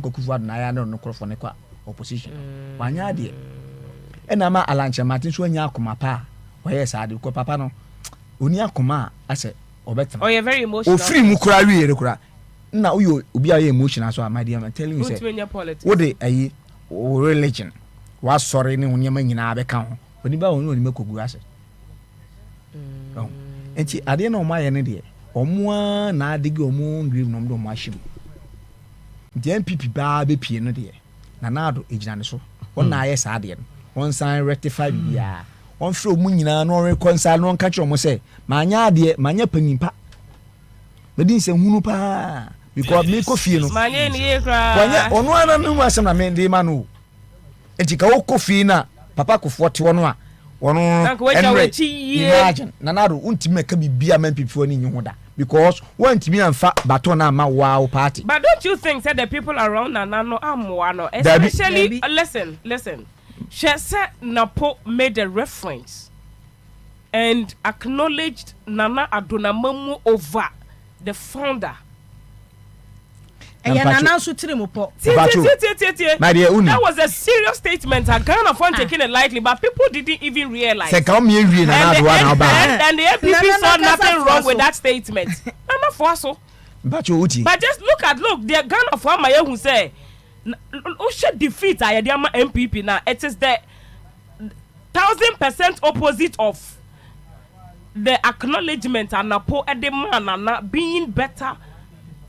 Kufuad na ya no for ne kwa opposition. Wanya de. E na ma Alanche Martin so anya akoma pa. Oye sa de ko papa no. Oni akoma ase obetena. Oh, you very emotional. O free mu kura wi kura. Na uyo obi a emotional so my dear, I'm telling you say. What dey ayi religion. Wa sorry ne onyema nyina abeka ho. Oni ba oni makogu ase. Enti ade na o ma ye ne de. Omo na adigi omo ndwim no mdo mashim. The MPP ba be pie no de na nado ejina ne so won na aye sa de won san rectify bia won frɛ omu nyina no reconcile no nka kyerɛ mo sɛ manya ade manya panyimpa medin sɛ hunu pa because me kofie no manya ni ye kra wanya ono ana no asɛm na me de ma no enti ka wo kofie na papa kofo te wono a wono imagine na nado untimi ka bibia MPP fo ni nyi ho da because one to me and fat baton and my wow party. But don't you think that the people around Nanano are especially listen. She said Napo made a reference and acknowledged Nana Adonamamu over the founder. And Nana Sutrimopo. That was a serious statement. I can't afford taking it lightly, but people didn't even realize. And the MPP saw nothing wrong with that statement. Nana Fosso. But just look, the Ghana farmer who say, "Oh, should defeat I MPP now." It is the 1000% opposite of the acknowledgement and Napo at the man being better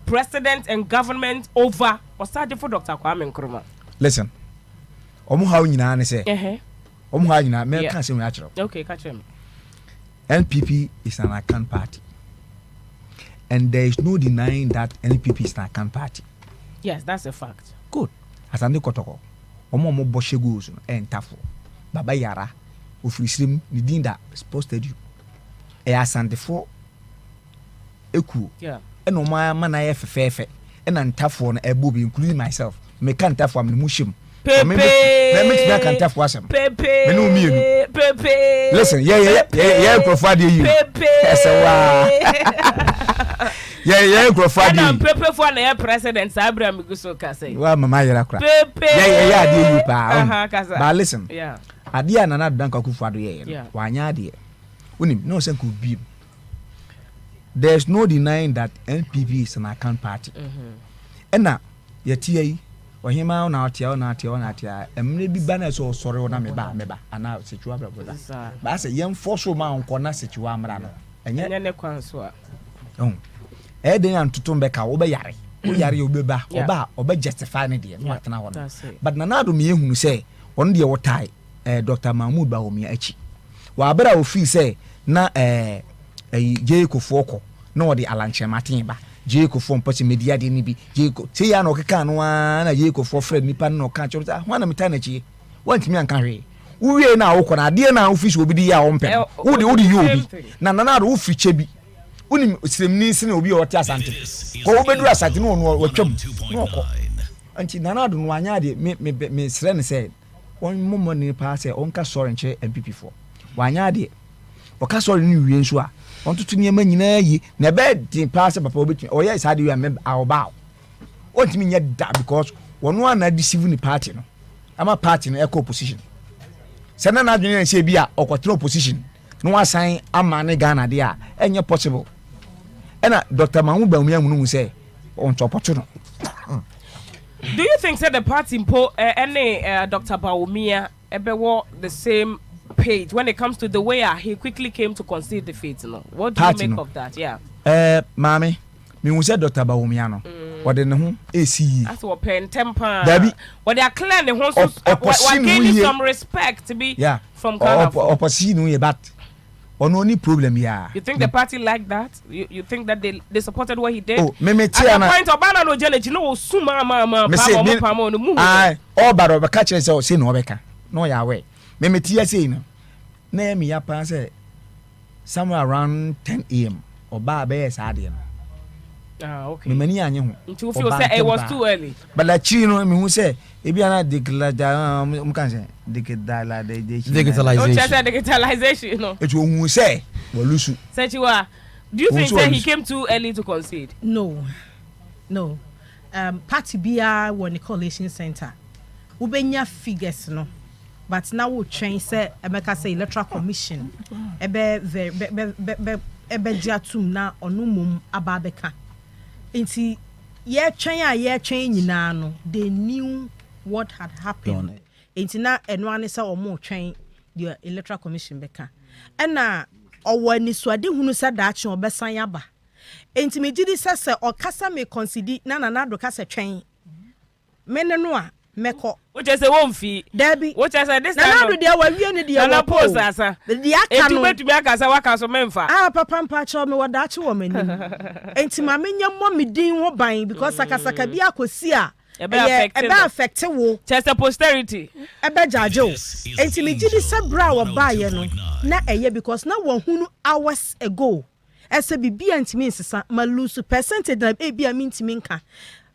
president and government over Osade for Dr. Kwame Nkrumah. Listen. Omu how nyina ne say. Omu how nyina me can say we actually. Okay, catch him. NPP is an account party. And there is no denying that NPP is an account party. Yes, that's a fact. Good. As ande kotoko. Omo boshe goes and tafo. Baba yara ofrisrim ni dinda posted you. E asante for eku. Yeah. And my man I fefe and antafo na ebubi including myself me can tafo am mushim pepe me can tafo asem pepe me no mienu pepe listen yeah profile you pepe yeah profile and pepe for na president Abraham Guso ka say wa mama yera kra pepe yeah dey you pa but listen yeah ade anana danka kufu ado yeah wanya ade unim no say could be. There's no denying that NPP is an account party. And now, yeti or him out now, and maybe banners or sorry or meba, and now situa brother. But as a young fossil man corner situa marano, and yet ne quanswa. Oh, Eden and Tutumbeka, Obayari, Oyari Oba, Oba justify it, not now. But Nanado me who say, one day or tie, Dr. Mahmoud Baomi Echi. Wabera will feel say, na Jeko Foko, no the Alanche Martin ba. Jeko for Pochi Media de Nibi, Jeko, Tiano Kano, Jeko for Fred Nipan no catch up. One of Mitanechi, want me and carry. We now Okona, dear now fish will be the own pen. Who the you be? Nana who fichebi. Unim Simnisin will be or Tassanti. Go over dress at no chum. No. Until Nana don't want Miss Ren said, one moment in the past, Onka Sorenche and PP4. Wanyadi. Oka sorry ni wienswa on tutu niam nyina yi na bed tin pass papa obetun o yes how do you remember our bow want me nyɛ da because wono ana deceive ni party no ama party no eco opposition sɛ na adwene na sɛ bia okotre opposition no wasan ama ne Ghana de a enye possible ɛna Dr. Mahmoud Bawumia mu no sɛ on chopoto no. Do you think that the party any Dr. Bawumia ebewo the same page when it comes to the way he quickly came to concede defeat? No, what do you make of that? Yeah. Mami, me who said Dr. Bawumia no. What the no AC. That's what pen temper. What they are clear the ones who gaining some respect to be from Ghana. Opposition we but on only problem yeah. You think the party like that? You think that they supported what he did? Oh, me at the point Obana no Janet, you know, suma mama pamo no move. I all but catch us say no beka. No ya way. Me tia say no. Na me ya pan say somewhere around 10 AM or ba be sadie no. Ah, okay. Me mani anye ho. You feel say it was too early. But la chi no me hu say e bia na digitalization. Digitalization, no. It will say Walusu. Say you are. Do you think that he came too early to concede? No. party bia won collation center ubenya figures no but now we train say emeka say electoral commission ebe jatum na onumum ababeka nti ye train nyina no they knew what had happened nti na eno ane say omo train the electoral commission beka ena owo ni suade hunu sa daache obesan yaba nti me gidi sese okasa me consider na do kasa train mene no a meko which is a won fee Debbie which is a this na do dia wa wie ne dia wa post asa the aka no etu akasa waka so memfa papa mpa cho me wadache wo mani enti ma menya mo me din ho ban because sakasaka bi akosi a ebe affect wo just a posterity ebe jaje o enti me gidi se bra wo ba ye no na eye because na wo hunu hours ago ese bibia ntimi nsesa ma lose percentage na ebia mi ntimi nka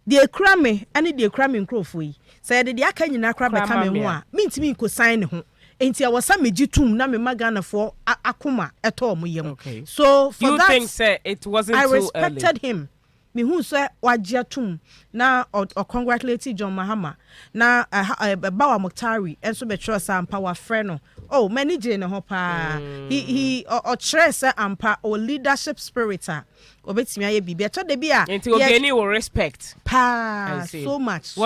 de ekura me ane de ekura me nkrofo yi say de aka nyina kra be ka me ho a mi ntimi ko sign ne ho enti a wasa megitum na me magana for akoma eto mo yem so for you that think say it wasn't I too respected early. him me who say wajia tum na or congratulate John Mahama na Bawa Muktari enso be trust am power friend no oh many jane ho pa he or trust ampa or leadership spirit obetimi aye bibia to de bia into ogeni will respect pa so much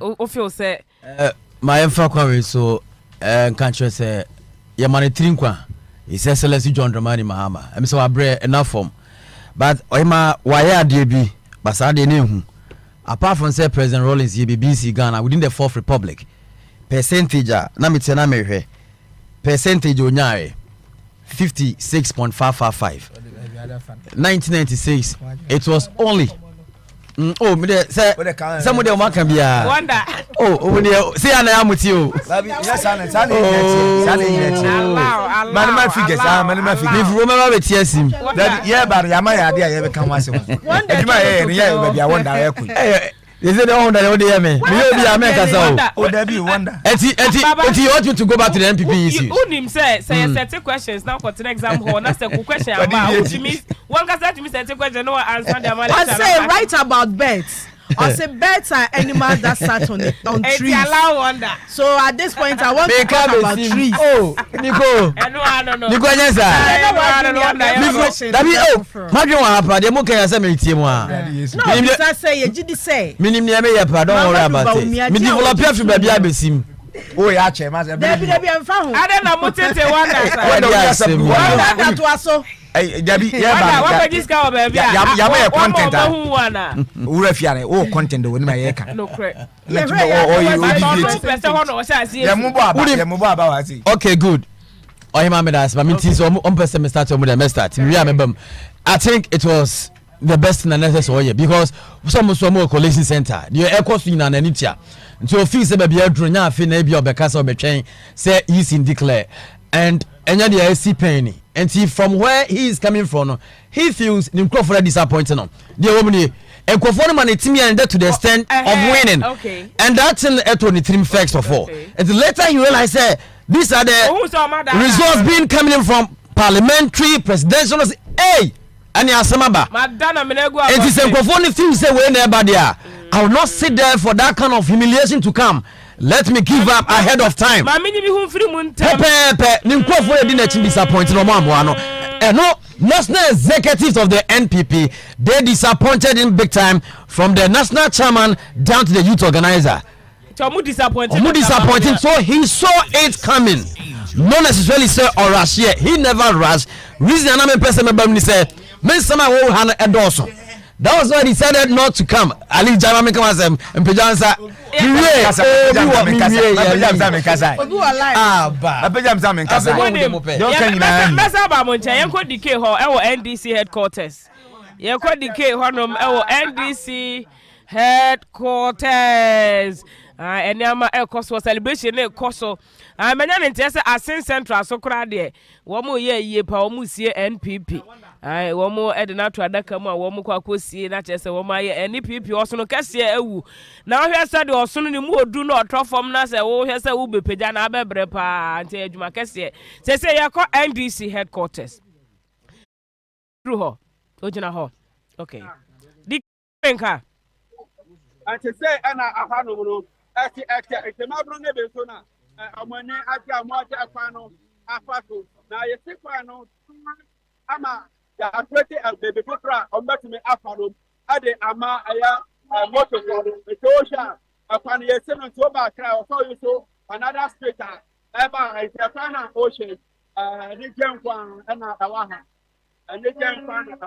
o feel say my emfa kware so country say your money trinkwa he says Celeste John Dramani Mahama em say wa bre enough form but oima waya ade bi basa de ne hu apart from say President Rawlings here BBC Ghana within the Fourth Republic percentage na me tena me hwe percentage onyae 56.555 1996 it was only oh me say some of them can be wonder oh me say ana amuti o yes ana manima figures manima figures if remember be tiesim that yeah bar yama ya de ya be kan wase eduma ya be wonder ya ku they say they wonder they dey me be America oh there be wonder eti you want me to go back to the NPP issue unim say set questions now for the exam hall na say question about which means one can say to me set question no answer them I say write about birds or say birds are animals that sat on trees. Allow wonder. So at this point, I want to talk about trees. Oh, Nico. I don't know. Nico, yes, sir. Madrid wa hapa. They muke ya sema iti mwa. No, because say you did say. Minim ni ame ya pa. Don't worry about it. Me develop ya fi baby abesim. Oh ya che ma se. Debi amfa ho. Ade na mutete wonder. Wonder to aso. Dabi yeah ba wa this guy baby ya ma content ah ura fiare o content we ni ma ye ka no correct okay good ohima me das but me tin so on person start to me start we remember I think it was the best in the necessary because some collation center the ecost in an anitia so feel say baby adro nya afi na bia obeka say obetwen say is in declare and enya the AC penny and see from where he is coming from he feels the Crawford disappointing him the woman and Crawford man team and to the extent of winning and that's in the 23 first of all and later you realize these are the results being coming from parliamentary presidential hey and yasamaba it is a Crawford things say we never there I will not sit there for that kind of humiliation to come. Let me give up ahead of time. Disappointed and no national executives of the NPP, they disappointed him big time from the national chairman down to the youth organizer. Disappointing. So he saw it coming. Not necessarily say or rush here. He never rushed. Reason another person said, "Men some will hand endorse." That was why he decided not to come. Ali Jama make us and Pejansa. NDC headquarters. NDC headquarters. And yama cost celebration cost so many interest as central so crowd there. One more year pa almost year NPP. One more Edna to Adakama, one more Kwakosi, not just a woman, NPP also no cassia. Now he said or soon the more do not drop from us. Oh, here's a Ubi Pejana Bebrepa and Tejuma Cassia. Say, I call NDC headquarters. Through her, Ojana Hall. Okay. Menka. And to say, and I have no it's a mabro nebesona. Amone aja moja kwano afaso. Na yesi kwano ama ya akwete baby pokra ombatime afaro. Ade ama aya moto ko. Etosha akwano yesi no to ba kra so you so another straightener. Eba itafana ocean. Ni jenkwan na awaha. And they can't find it.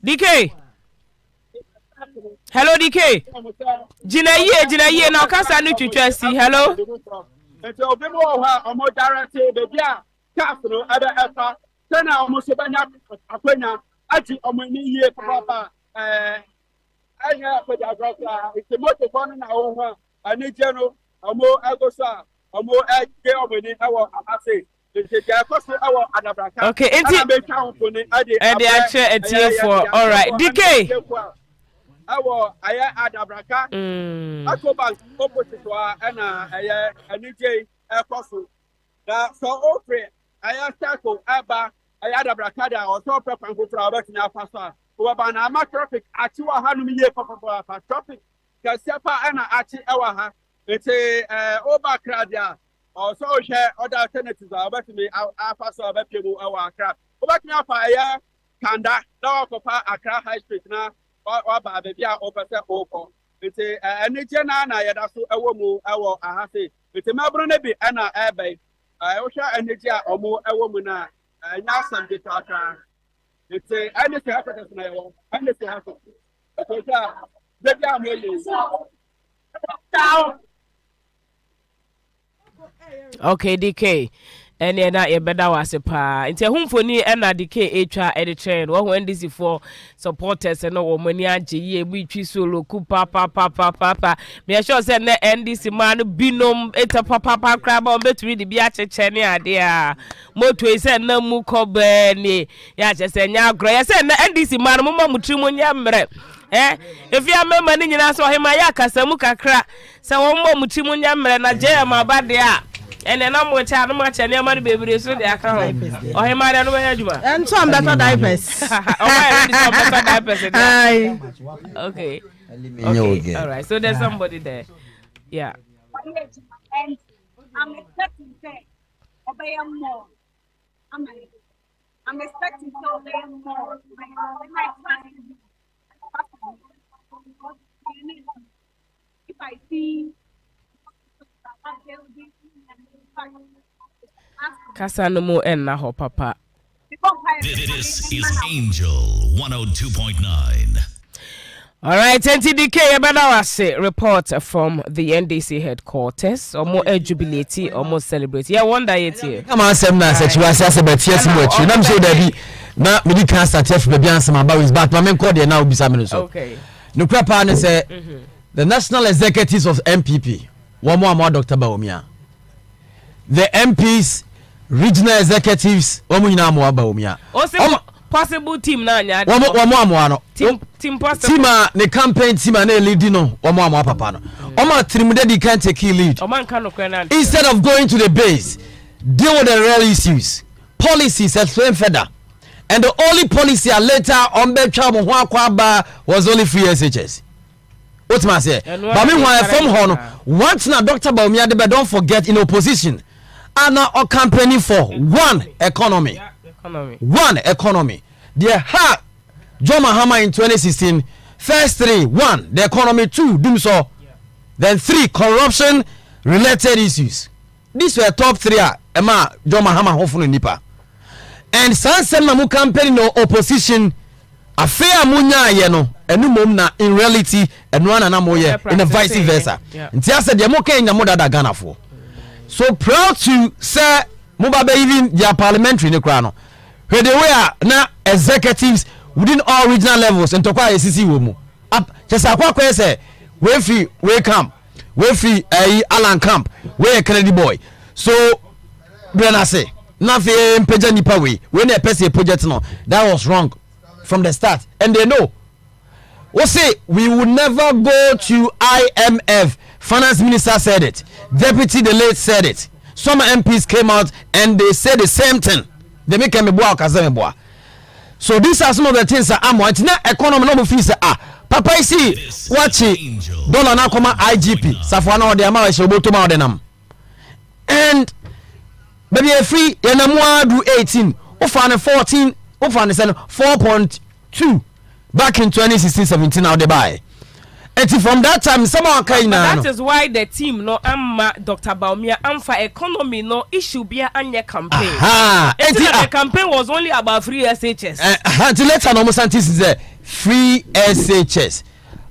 DK. Hello, DK. Jina ye na kasa nu twetwa si. Hello. Nti obi mo ho omo director baby a castle ebe efa tena omo so banya akwanya ati omo ni ye papa anya akwanya grasa iti moto kono na wo ho ani jeno omo agosa omo eke omo ni awo ase. Okay, for all right. DK. Aya adabraka. Akoba opposite wa na aya anije ekoso. Da so ofre aya tackle aba aya adabraka da o so prepan ko fra obet na afaso. Wo ba na ma traffic achi wa hanu mi ye papa traffic. Ka sepa na achi ewa ha. Ete oba kradia. Also, share other alternatives about me. I pass over people our crap. Over me up a Kanda, no papa Accra High Street now, or baby, opposite Oko. It's a Nijana, I had also a woman, our Ahasi. It's a Mabrone, Anna Abbey. I wish I Nija or more a woman, and now some guitar. It's a anything happens now, anything happens. The damn Okay, DK. And then I better was a pa. Into whom for me and DK HR editor or when this is for supporters and no money we solo papa. Me sure said NDC man binom eta papa crab on between the biache chene idea. Moto said no muko beni. Ya just say nya gray. I said NDC man mama mutrimunya mre. If you are member in us or him, I casamu kakra. So one more mutimunya mre na jam about there. And then I'm with how much and your money baby so the account. Or him, I don't know. And some better diapers. Okay. All right. So there's somebody there. Yeah. And I'm expecting to obey more. I'm expecting to obey more. If I see Kasa no mo en na ho papa. This is Angel 102.9. All right, NTDK Ebadawase report from the NDC headquarters. Omo jubilate, almost celebrate. Yeah, one day here. Come on, Sam na say you say bet yes much. You know say there be na me di can start for be answer about is back. My men call there now be some so. Okay. No crapa na say the national executives of MPP. One more Dr. Baumia. The MPs, regional executives, omuna mo Baumia. Possible team na nya. One more no. Team possible. Team the campaign team na lead no. One more papa no. Oma trimde di can take lead. Instead of going to the base, deal with the real issues. Policies explain further. And the only policy later on betcha mo ho akwaba was only free SHS. What must say? But meanwhile, from Hono, once now Dr. Baumia, don't forget in opposition, and now a campaigning for one economy. One economy. They had John Mahama in 2016, first 3, 1, the economy, 2, doom so, then 3, corruption related issues. These were top 3, Emma, John Mahama, hopefully Nipa. And Sansen Mamu campaigning no opposition. Affair munya yeno enu mom na in reality enu ana na moye in the vice versa. Nti ase de mo kan nya mo dada Ghana for. So proud to say mo ba even their parliamentary ne kra no. Where they were na executives within all regional levels and tokwa ACC wo mu. Just akwa say we free we camp. We free Alan camp. We Kennedy boy. So Brena say nothing peja nipa we na person project no. That was wrong. From the start, and they know. We say we will never go to IMF. Finance minister said it. Deputy the late said it. some MPs came out and they said the same thing. They make me boa kaza me boa. So these are some of the things that I'm wanting. Now economy no fees papa isi watching dollar na koma IGP safwana ode ama we oboto ma ode nam. And baby free yana mo do 18 ofan 14 ofan 4.2 back in 2016-17 now they buy. And from that time, someone came now. That is why the team no Dr. Baumia for economy no issue be a campaign. The campaign was only about free SHS. Until later, no more scientists say free SHS.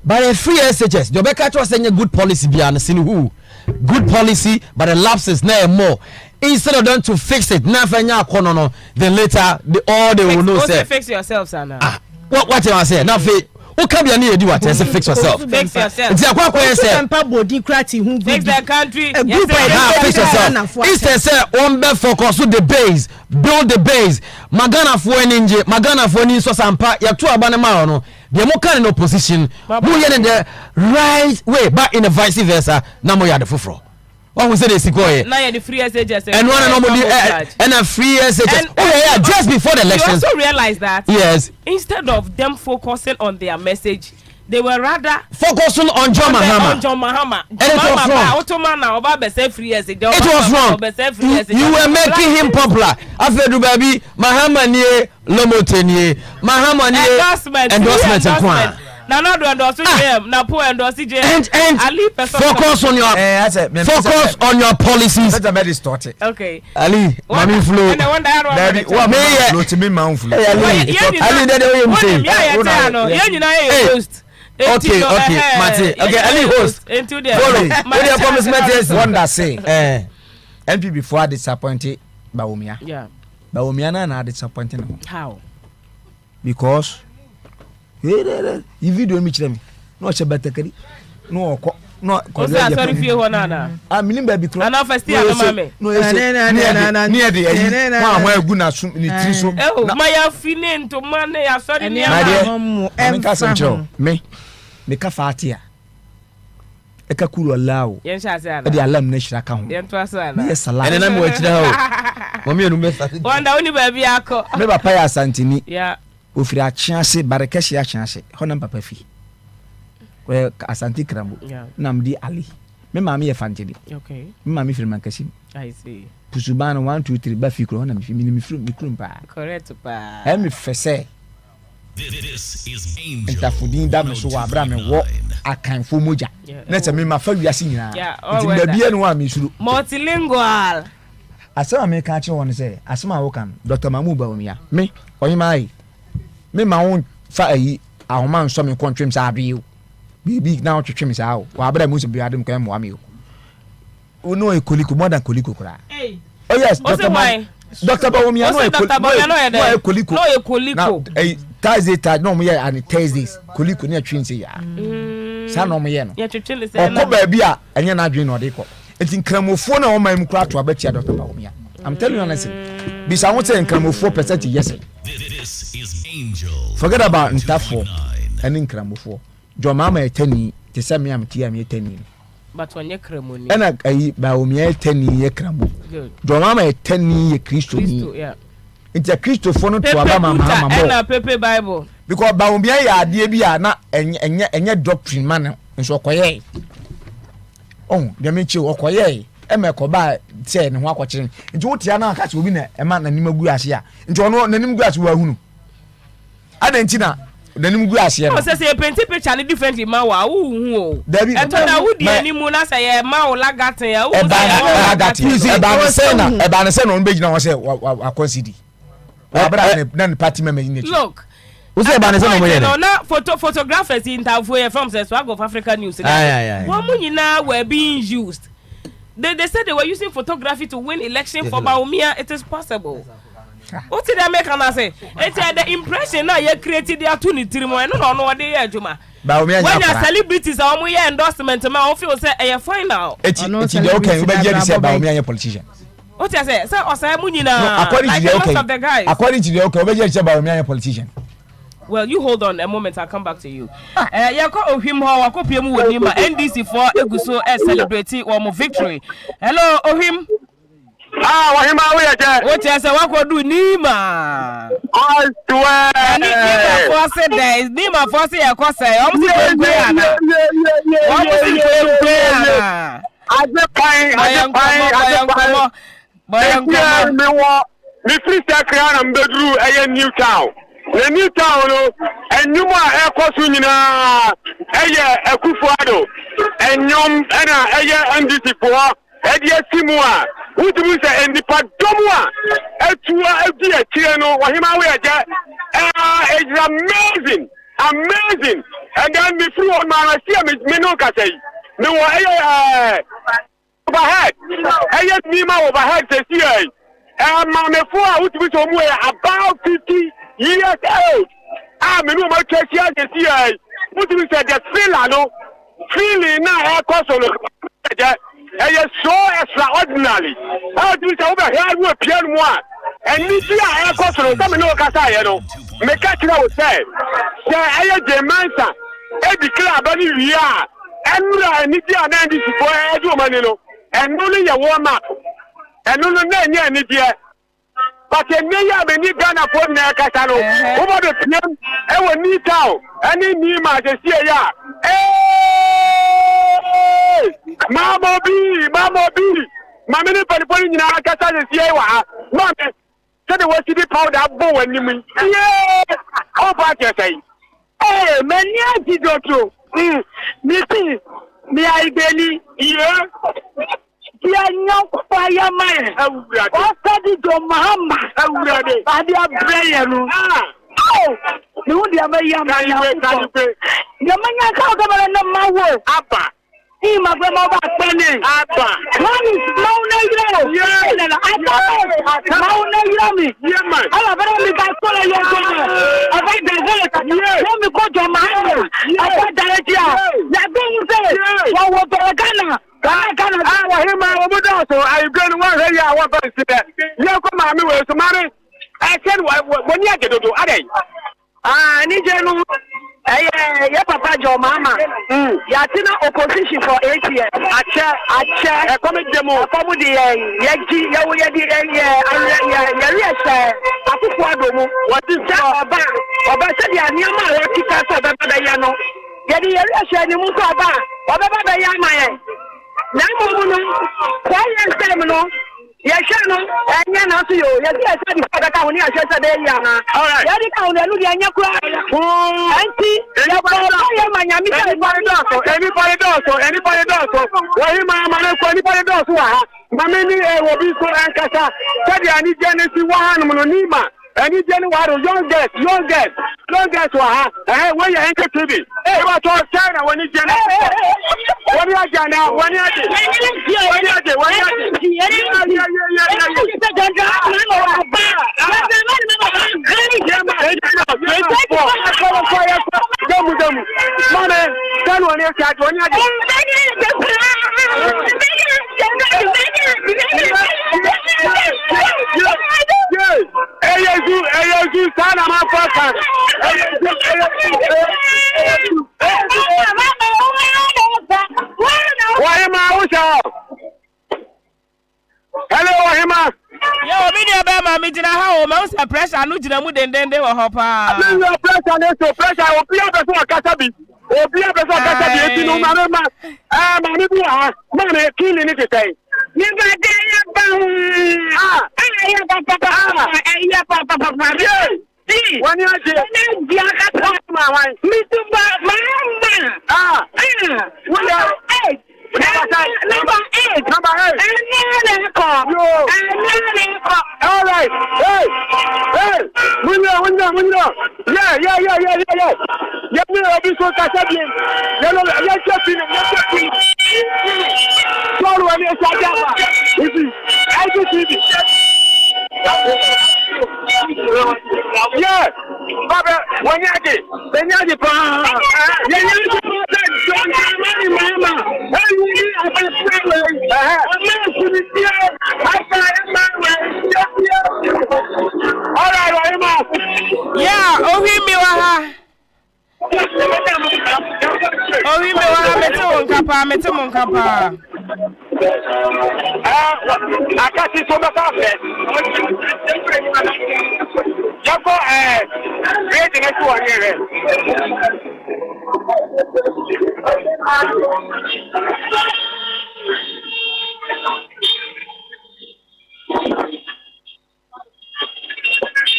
But a free SHS, the Rebecca was saying a good policy beyond who good policy, but the lapses no more. Instead of them to fix it, nothing then later they will know. Say fix yourself, Sana. What you want to say? Now who can be near do what? Say fix yourself. Fix yourself. It's a fix the country. Fix yourself. Instead say on be focus on the base, build the base. Magana for ninja, magana for ni so sampa. Ya tu abane ma no. The mo kan in opposition. Who ye in the right way, but in the vice versa. Na mo ya the fufro. What we say they sikoye. Now you the free SHS. And one and a free SHS. Yeah, just before the elections. You also realize that. Yes. Instead of them focusing on their message, they were rather focusing on John Mahama. And it was wrong. You were making him popular. After the baby, Mahama niye Lomotenie, Mahama niye endorsement and kwan. Now not do endorse him. Now poor endorse him. And focus on your policies. Let me start it. Okay. Ali, mami flow. And I wonder how flow to me man flow. Ali, that way you say. Okay, Mate. Okay, Ali host. Into there. What your promise Mate? Wonder say. NP before disappointed Baumia. Yeah. Baumia na disappointing. How? Because if you don't meet them, no better no sorry for you na. Minim baby close. And first year mama. No near the where good na ni tri so. My feeling to man ya sorry near. Me ka fatia. E ka kuru lawo. Yen sha say na. E di alam na shira ka ho. Yen to asa na. Yes sala. Ene na me wachira ho. Mami enu me start. Wanda oni baby akọ. Me papa ya santini. Yeah. Ofiri achiase barekeshi achiase. Honam papa fi. We asanti krambo. Namdi Ali. Me mama ye fanjedi. Okay. Me mama fi mankasi. I see. Pusubana 1 2 3 ba fi kro honam fi mi krum pa. Correct pa. E mi fese. This is Angel. Entafudin da me so wa bra me wo akanfo moja. Na se me ma fa wiase nyina. Nti da bia no wa me suru. Multilingual. Asema me ka che won say asema wo kan Dr. Mamu Baumia. Me oyima ai. Me ma won fa ayi ahoma nso me kontwem sa abiu. Bibi na otwetwe me sa wo. Wa bra mu se biadem kan mo ame yo. Uno e koliko more than koliko kra. Hey. Oh yes, Dr. Baumia no e koliko. No e koliko. Na Thursday no mo ye and Thursdays koliko ne atwin se ya. Sa no mo ye no. Ya twetwe le se na. Ko ba bia enye na adwen no de ko. Enti nkramofo na o man mu kra to abatia Dr. Baumia. I'm telling you honestly. Bisa won say nkramofo percent yes. This is Angel. Forget about ntafo and nkramofo. Jo mama etani te se me am tia me etani. But when you kremoni. Ena ayi Baumia etani ye kramo. Good. Jo mama etani ye Kristo ni. Yeah. It's a Kristo for no to aba mama. Ena Pepe Bible. Because Baumia ya ade bia na enye doctrine man nso koye. Oh, dem mechi okoye. Emeko ba se ne ho akokire. Nti wotia na aka se obi na ema na nim agu ase a. Nti ono nanim gu ase wa hunu. Adanti na nanim gu ase no. O se paint picture ni differently ma wa wo hu o. Eto na wo di animu na se ye ma o lagaten ya wo. Lagaten. Eba ne se no be gina wo se wa consider. Wa bra na party member ni. Look. Who say ban no mo ye? No na photographers interview from the Swag of Africa News. One mu nyina were being used. They said they were using photography to win election for Baumia. It is possible. What did they make and I say? It's the impression now you created their tunity more. No, what they are, Juma. When your celebrities are on your endorsement, my office say, "I find out." It's okay. You better say Baumia a politician. What I say? Sir, or say Munina. According to the okay. According to the okay, you better say Baumia a politician. Well, you hold on a moment. I'll come back to you. You call him how I copy him with him. NDC for Eguso celebrating one more victory. Hello, Ohim. Wahima we aje. What you say what do Nima? I swear. Nima force there. Nima force ya kwa say. I'm saying Guyana. What was it Guyana? Me free secretary am bedru eye New Town. The New Town no enum a ekoso nyina eye Akufo-Addo. Enyom na eye NDC fo. Edi asimu a wutumi se enipa domu a etua edi akire no Wahima we aje. It's amazing. And then me free on my see me no ka say. Me wa overhead. Nima overhead say see Mame for wutumi so mu about 50 years old. Me no ma twesi age see wutumi say the feel no feeling na ekoso no so extraordinary. How do you say over here we piano mu a eni ti a ekoso no say me no kasa ye no me ka kira wo say Jemansa e declare abani wi a enura eni ti a na ndi sifo e do mani no eno no ye wo ma eno no na nya eni die but eni ya be ni Ghana for na kasa no wo do piem e wo ni town eni ni ma je sie ya mama bi mama ni pali nyina kasa je sie wa mama say the what the powder bo wani mi how about you say many antidote me see me I believe ya nyokwa ya man o study to MAHAMA adia prayer no ni wodi abayam ya manya ka ka bala na mawo aba ma grandma ba pele aba mami mauna yiro na aba mauna yiro mi ala bara mi ba ko la yo ko aba de zele ka mi ko jo MAHAMA aba darajia ya bin se wo Ghana Wahima obodo so I go no one ya wa ba se ye ko ma mi we so mari I said woni agedodo adai ni je no ye papa jo mama ya tina opposition for 8 years ache e come demo come di ye gi ye wo ye di ye riese Akufo-Addo mu what is oba se di aniama re kika so baba ya no ye di ye riese ni mu so oba baba ya ma ye na mo no kwa ye sem no ye hwe no enya na so yo ye di ese di fada ka woni ahwe se de ya na ye di ka woni elu di enya kura anti ye ba ye manyami se anybody does Wahima mane ko anybody does wa mame ni wo bi so ankasa se di ani jenesi wa hanu no nima any January youngest wa when you enter TV wa to China when you January when you Jana when you sana mafaka Wahima usha hello Wahima yo media be ma me jina ha o ma usa pressure no jina mu dendende wo ho pa me pressure no so pressure obi abeso akasa bi eti no ma ma ni bi ha ma me kini ni tetai ni ba de ya ba ya papa when you are all right. Hey, window. Yeah. You will be so Casabian. You're just yeah, Baba, when you get, then you're the all right, yeah, oh, we me wa meto nkapa. Akasi so better first. Yako create next one here.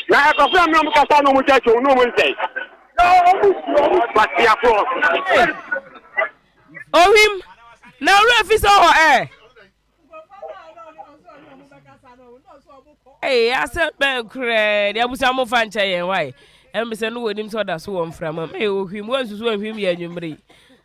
Na ko fam no mukasa no muchacho no mun say. But ya pro. Ohim na refi so ho Hey, I said ben cred. Ya busa mo fan che yen why. Em be se no wonim so da so won frama. Me ohim won susu ohim ya nwumre.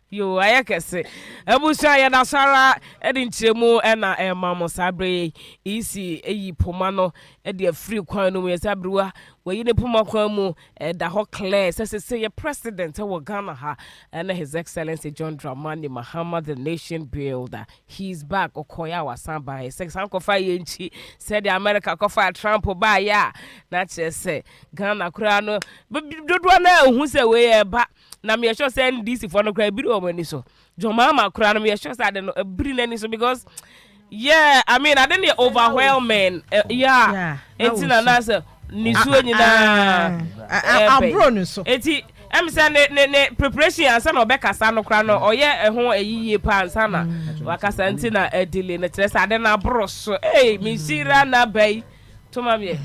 Yo ayakese. Abusa ya da sara edi nchemu na mamo sabre isi eyi poma no e de free kwan no yesabrewa we ne poma kwan mu da ho clear say your president wa Ghana ha and his excellency John Dramani MAHAMA the nation builder. He's back okoya wasamba 6 ankofa yenchi said the America kofa Trump ba ya na say Ghana kura no dodo na hu say we ba na me sure say NDC for no cry bi o mani so John MAHAMA kura no me sure say no bri nani so because yeah I mean I didn't overwhelming yeah it's na say nisu nyina abro no so eti em say ne preparation ansa na obekasa no kra no oye ho ayiye pa ansa na wakasa nti na delay na tere say ade na abro so mi sira na bai toma me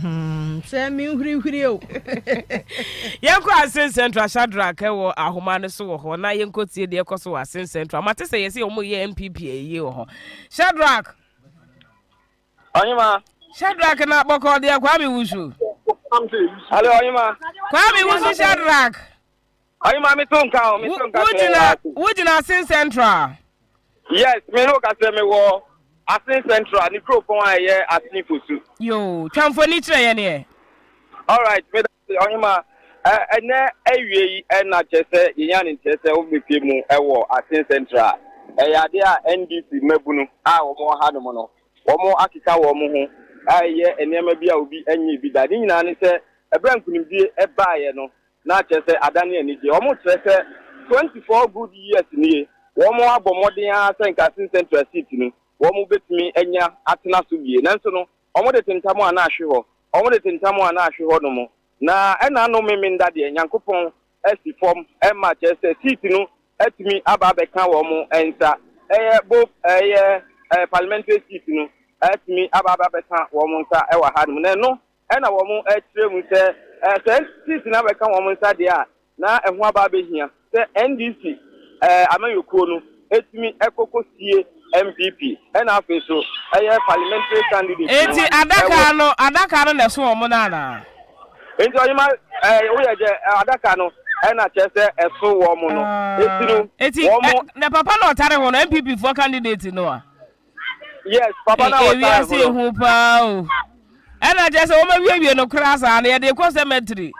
say mi huri o yenko asen central Shadrack e wo ahoma ne so wo ho na yenko tie de ekoso wo asen central mate say yesi omo ye MPP eye wo ho Shadrack Onyima Shadrack na boko de akwa mi wusu Hello Onyima Kwame wusu Shadrack Onyima mi tonka wujina asen central Yes me no ka say me wo Asin Central, ni propon aye asin fusu. Yo, chamfoni tre ye ne. All right, me Onyima ene ewie yi na chese yinya ni chese obepe mu ewo Asin Central. Yade a NDC mabunu a wo mo ha no mo no. Wo mo akika wo mo ho aye enema bi a obi anyi bi da. Ni nyina ne se ebrankunimdie ebaaye no na chese adane anije. Wo mo chese 24 good years ni. Wo mo abomodin a senka Asin Central seat ni. Womu betimi enya atena so bie nanso no omo de tentamu ana ahwe ho no mo na ena no memenda de nyankopon asi fom ema chese seat no atimi aba beka wo mo ensa both parliamentary seat no atimi aba beka wo mo nsa ewa ha no no ena wo mo atire mu se seat na beka wo mo nsa de a na eho aba behia se NDC amayokuo no atimi ekokosie MPP and officer a parliamentary candidate. Eti adaka no na so omo na na. Enti Onyima adaka no na chese eso wo mo no. Eti na papa no tare ho no MPP for candidate no a. Yes, papa na tare. E wi hu pa o. Na chese o ma wie no class a na ye de ko cemetery.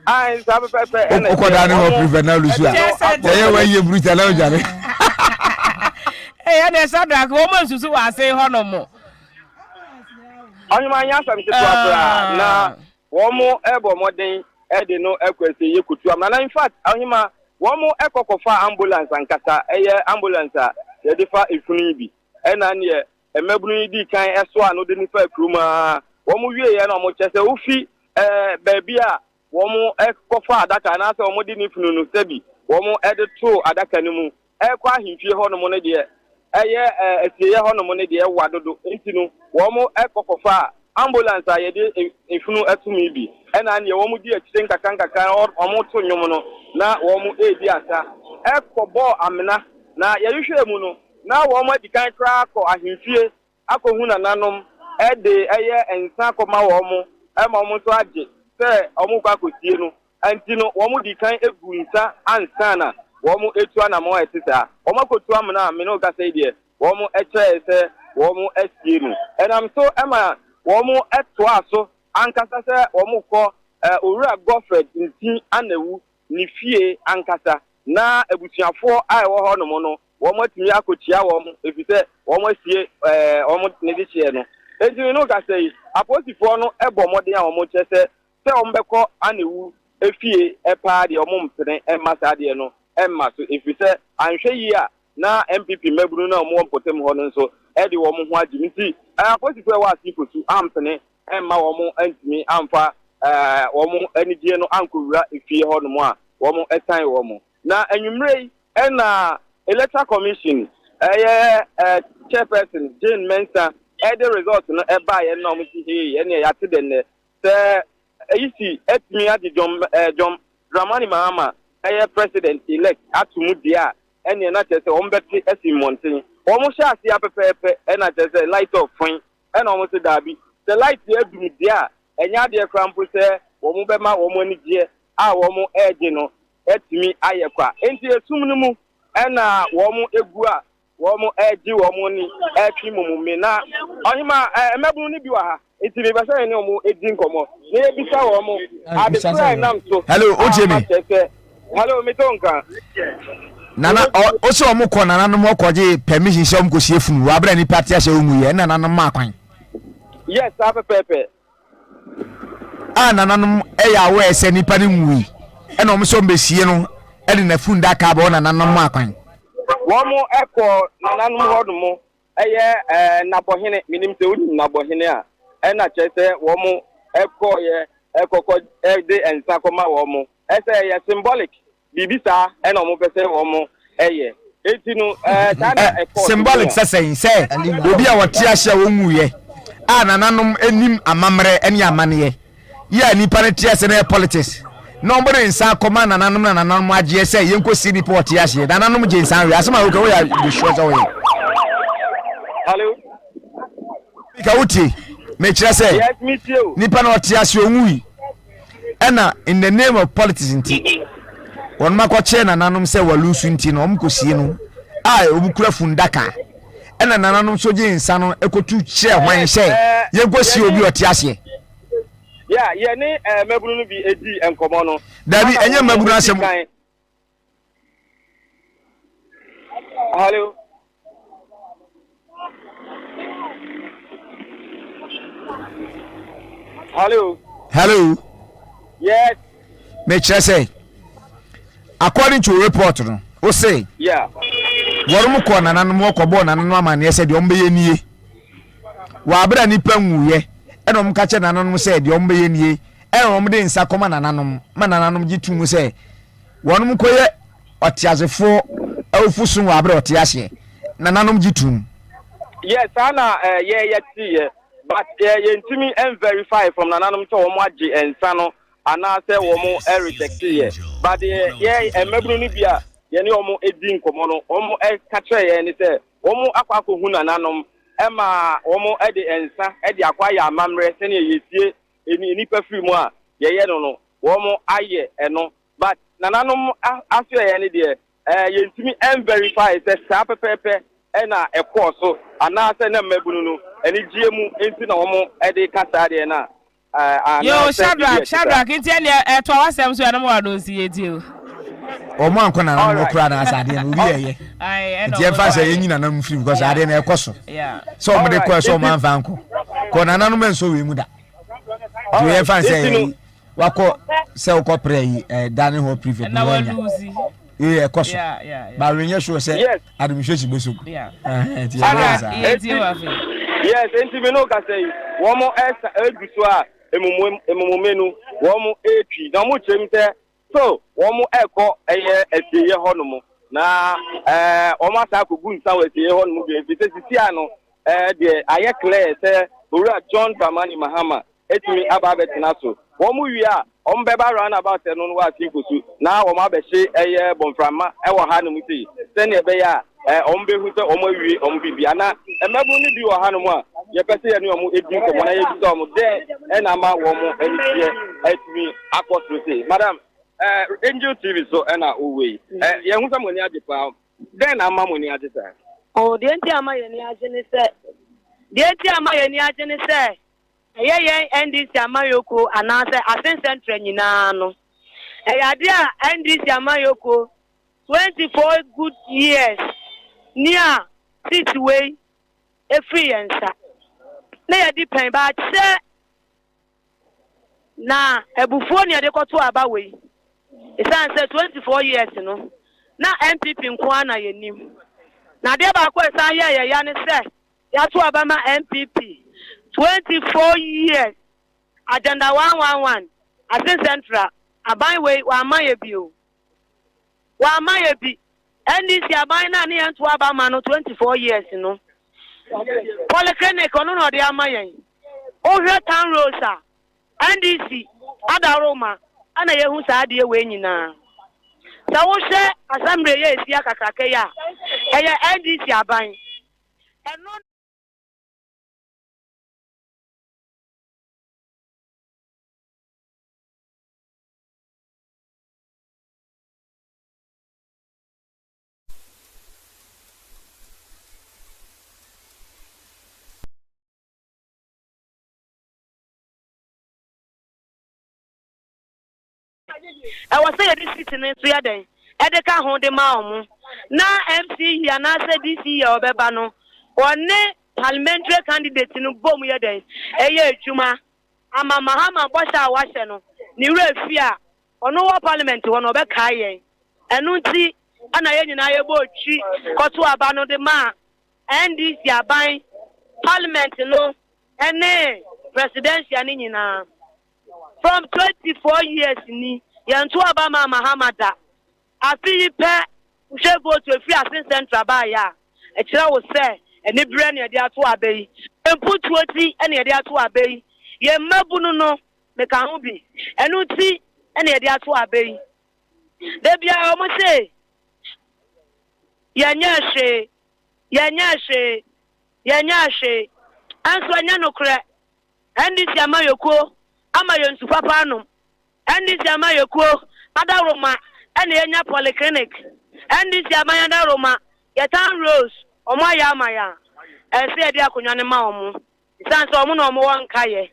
Ai sabe pepe. O da no prevent na lusu a. Ye wa ye brutal na o jare. Hey, and Shadrack, woman susu wa say hono mo. Onyima nya sam se twapra na wo mo ebo moden e de no ekwese ye kutu am na in fact Onyima wo mo ekokofa ambulance ankasa eye ambulance a ye de fa efunu bi e na ne emabunu di kan eso a no de ni fa kruma wo mo wie ye na mo chese wo fi baabi a wo mo ekofa adaka na se wo mo di ni funu no sebi wo mo e de to adaka ni mu e kwa ahimfie hono mo ne de etiye hono mo ne de wadodo ntinu wo mo ekokofa ambulance aye de efunu atumi bi ena ne wo mo di akire nkaka o mo to nyom no na wo mo edi asa ekobo amena na yehwe mu no na wo mo dikan kra akọ ahimfie akọhu na nanom de ensa akọma wo mo ma mo to age se o mo kwa kotie no antino wo mo dikan egu nsa ansana womu etu ana mo etisa womu kotu amna me no ka say de womu eche se womu esienu enam so ema womu eto aso ankasa se womu ko owura Godfred nti anawu ni fie ankasa na ebusuafo a ewo ho no mo no womu atimi akotia womu efise womu asie womu ne de chie no enti me no ka say aposifo no ebo modern a womu chese se womu beko anawu efie epa de womu mpene ema sa de no Emma so if you say anhwe yi a na MPP meburu na mo potem ho no so e de wo mo ho agi nti aposifo wa asipo su ampene emma wo mo antimi amfa wo mo anigye no ankowura efie ho no mo a wo mo etan wo mo na anwumrei na electoral commission chairperson Jane Mensa the result no eba ye na mo ti he ne ya te den se ayisi etimi adi John DRAMANI MAHAMA president elect atumu dia ene na chese o mbeti esimontin o mo sha asia pepepe na chese light of fine ena o mo se dabi the light edum dia enya de krampo se o mo bema o mo anigye a o mo eje no etimi ayekwa enti esum no mu ena wo mo egu a wo mo eji wo mo ni etwi mumume na ohima emebunu ni bi wa ha enti be basa ni o mo eji nkomo na ebisa wo mo adesra nam so hello ojemi hello mitonka nana o so mo ko nana no mo koje permission se mo ko sie funu wa bra ni party ase o mu ye nana no ma kwan yes pepe nana no ya we se ni pa ni nwi e na o mo so mbesie no e de na funda ka ba nana no ma kwan wo mo eko nana no hodo mo nabohene minim se uni nabohene a e na chese wo mo eko ye ekoko de ensa koma wo mo ese ye symbolic bibisa e na mo pese wo mo eye etinu tana eko symbolic say obi a wote ahia wo nwuye nananom enim amamre ene amane ye nipa ne tie se na politics no mbere nsa koma nananom agye se yenkosi nipa wote ahia nananom je nsa wi asema wo ka wo ya be sure so we hello ka wuti me kire se yes me you nipa na wote ahia onwui ena in the name of politics nti won makwache nananom se walusu nti no omkosie no obukura fundaka ena nananom so je nsa no ekotu che hwan hye yenkosi obi ote ahye yeah ye ni mabunu no bi edi enkomo no dabi enye mabunu asem hello hello yes me kire say according to report no o say yeah worum ko nananom okobo nananom amane se de ombeye nie wa abra nipa nwuye ena omka che nananom se de ombeye nie ena omde nsa koma nananom ma nananom gitumu se wonum koye otiazefo awufusu wa abra otiahye nananom gitum yes ana ye tie but ye ntimi verify from nananom to wo mo age ensa no ana se wo mo reject ye but ye emebru ni bia ye ni omo edi nkomo no omo ka kire ye ni se omo akwa hu nananom ema omo ede ensa ede akwa ya amamre se ne yesie eni free mu a ye no omo aye eno but nananom afia ye ni de ye ntimi verify se sa pepepe ena ekoso ana se na mebunu no eni giemu enti na omo ede kasa de na yo Shadrack inti ene to awasem so na mo ado si edio omo anko na no kura na asade na obi yeye nti e fa se yenyina na mfiri because ade na ekoso so omo de ko so omo anfa anko ko na nanu menso we mu da do ye fa se wako se uko pray dani ho private na wanya ekoso ba renye show se administration besoko yes enti me no ka say wo mo eduso a emumumenu wo mo etwi na mo chem se so wo mo eko esiye ho no mo na o ma sa kogu nsa we esiye ho no mo bi se sisi ano de aye clear se owura John DRAMANI MAHAMA etimi aba betina so wo mo wi a o mbeba run about no no wa tikusu na wo ma be hye bonframa e wo ha no mu ti se ne be ya ombehu se omo wi ombibia na emebu ni bi wo hanom a ye pese ye ni omo edi ko na ye bi so omo de e na ma wo mo enitie etimi akotro se madam Angel TV so e na owe ye hu se mo ni age pa de na ma mo ni age sa o de enti ama ye ni age ni se de enti ama ye ni age ni se ye NDC amayoko anase asen central nyina no ya de a NDC amayoko 24 good years near 6 way a free answer na ya depend ba se na ebufuo ne de koto aba we isan say 24 years no na MPP nko ana yenim na de ba ko san ye ya ne se ya to abama MPP 24 years agenda 111 asin central aban we wa maye bi o wa maye bi NDC aban na ne to abama no 24 years no polyclinic ono no de amaye o hwe town rosa NDC adaroma ana ye hu sa de we nyina sa wo hwe assembly ye esi akakaka ya eye NDC aban eno I was saying this sitting in Sweden. Edeka honde ma na MC ya na se DC ya obeba no. One parliamentary candidate no bom ye den. Eye adwuma ama Mahama bosha awahye no. Ni refi a ono wa parliament wo no be kai yen. Enu nti ana ye nyina ye bo twi koto aba no de ma NDC aban parliament no ene presidential ni nyina. From 24 years ni yantu abama Mahamada afi pe ushe vote efi asin central ba ya e kira wo se eni bre na de ato abai emputu oti ene de ato abai ye mabunu no me ka ho bi enu ti ene de ato abai de bia o mo se yanya hwe anso anya no kre NDC amayoko amayon su papa no NDC amayoko adaroma ene yenya polyclinic NDC amayanda roma yetan rose omaya amaya ese edi akonwa ne ma omo sanse omo na omo won kaye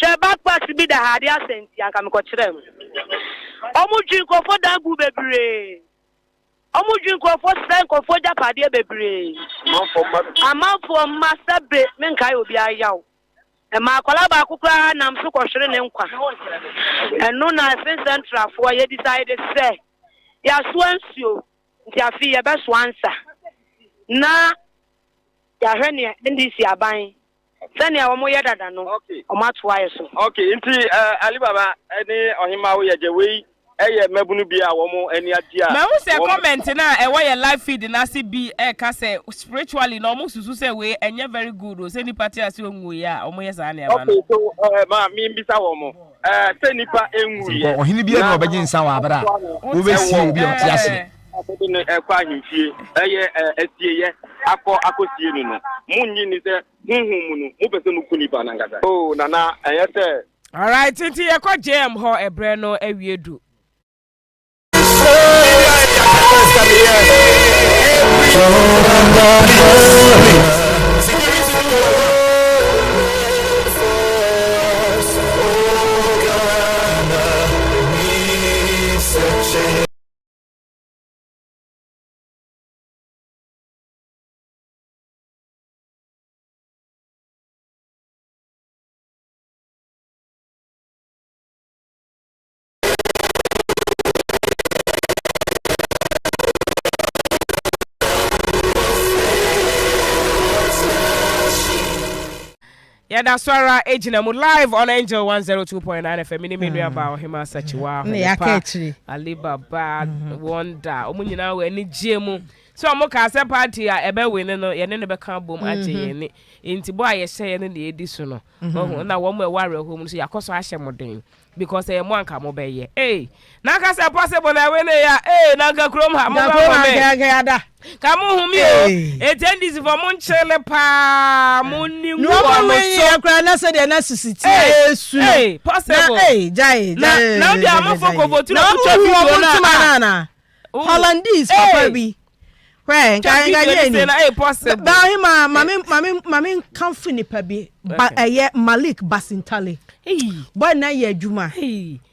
hwe backpack bi da hade asenti anka me ko kirem omo dwin ko fo dagu bebre omo dwin ko fo sen ko fo japade bebre amafo masabe men kai obi ayaw ma kwala ba akukura nam so kohwere ne nkwa eno na sin central for ye decide say ya swansuo nti afi ye be swansa na ya hwene NDC aban sani a wo ye dada no o matoa ye so okay nti Ali Baba ene ohima wo ye jewe eye mabunu bia wo mo ani adia ma wo se comment na e wo ye live feed na se bi e ka se spiritually no mo susu se we enye very good o se ni party ase onwu ya o mo ye sa na e ba no okay so ma mi mbisa wo mo se nipa enwu ye ohini bia na obeje nsa wa abra wo be si obi o ti ase ne ekwa ahimfie eye esie ye akosie nu no munyi ni se hunhum nu mo pese no kunipa na ngada oh nana eye se all right tinti ye kwa jam ho ebre no awiedu yeah, that's why I'm live on Angel 102.9 FM. Mini about him as such. Wow, Alibaba Wonder. Omunyina we ni jemu. So I'm okay as a party. Ebe we no ye ne be kan bom aje ye ni. Inti boy ye share ne de edi so no. Na wo mo ware home so yakoso ahye moden because e mo anka mo be ye. Eh, na ka se possible na we ne ya. Eh, na ga krom ha mo ba me. Kamu humi o etendisi for mon chele pa moni no so kra na se de na sisiti esu possible jai now they am for ko votu na video na Hollandese papa bi right kan ga ni possible ba him mami company pa bi ba Malik Basintale boy na ye adwuma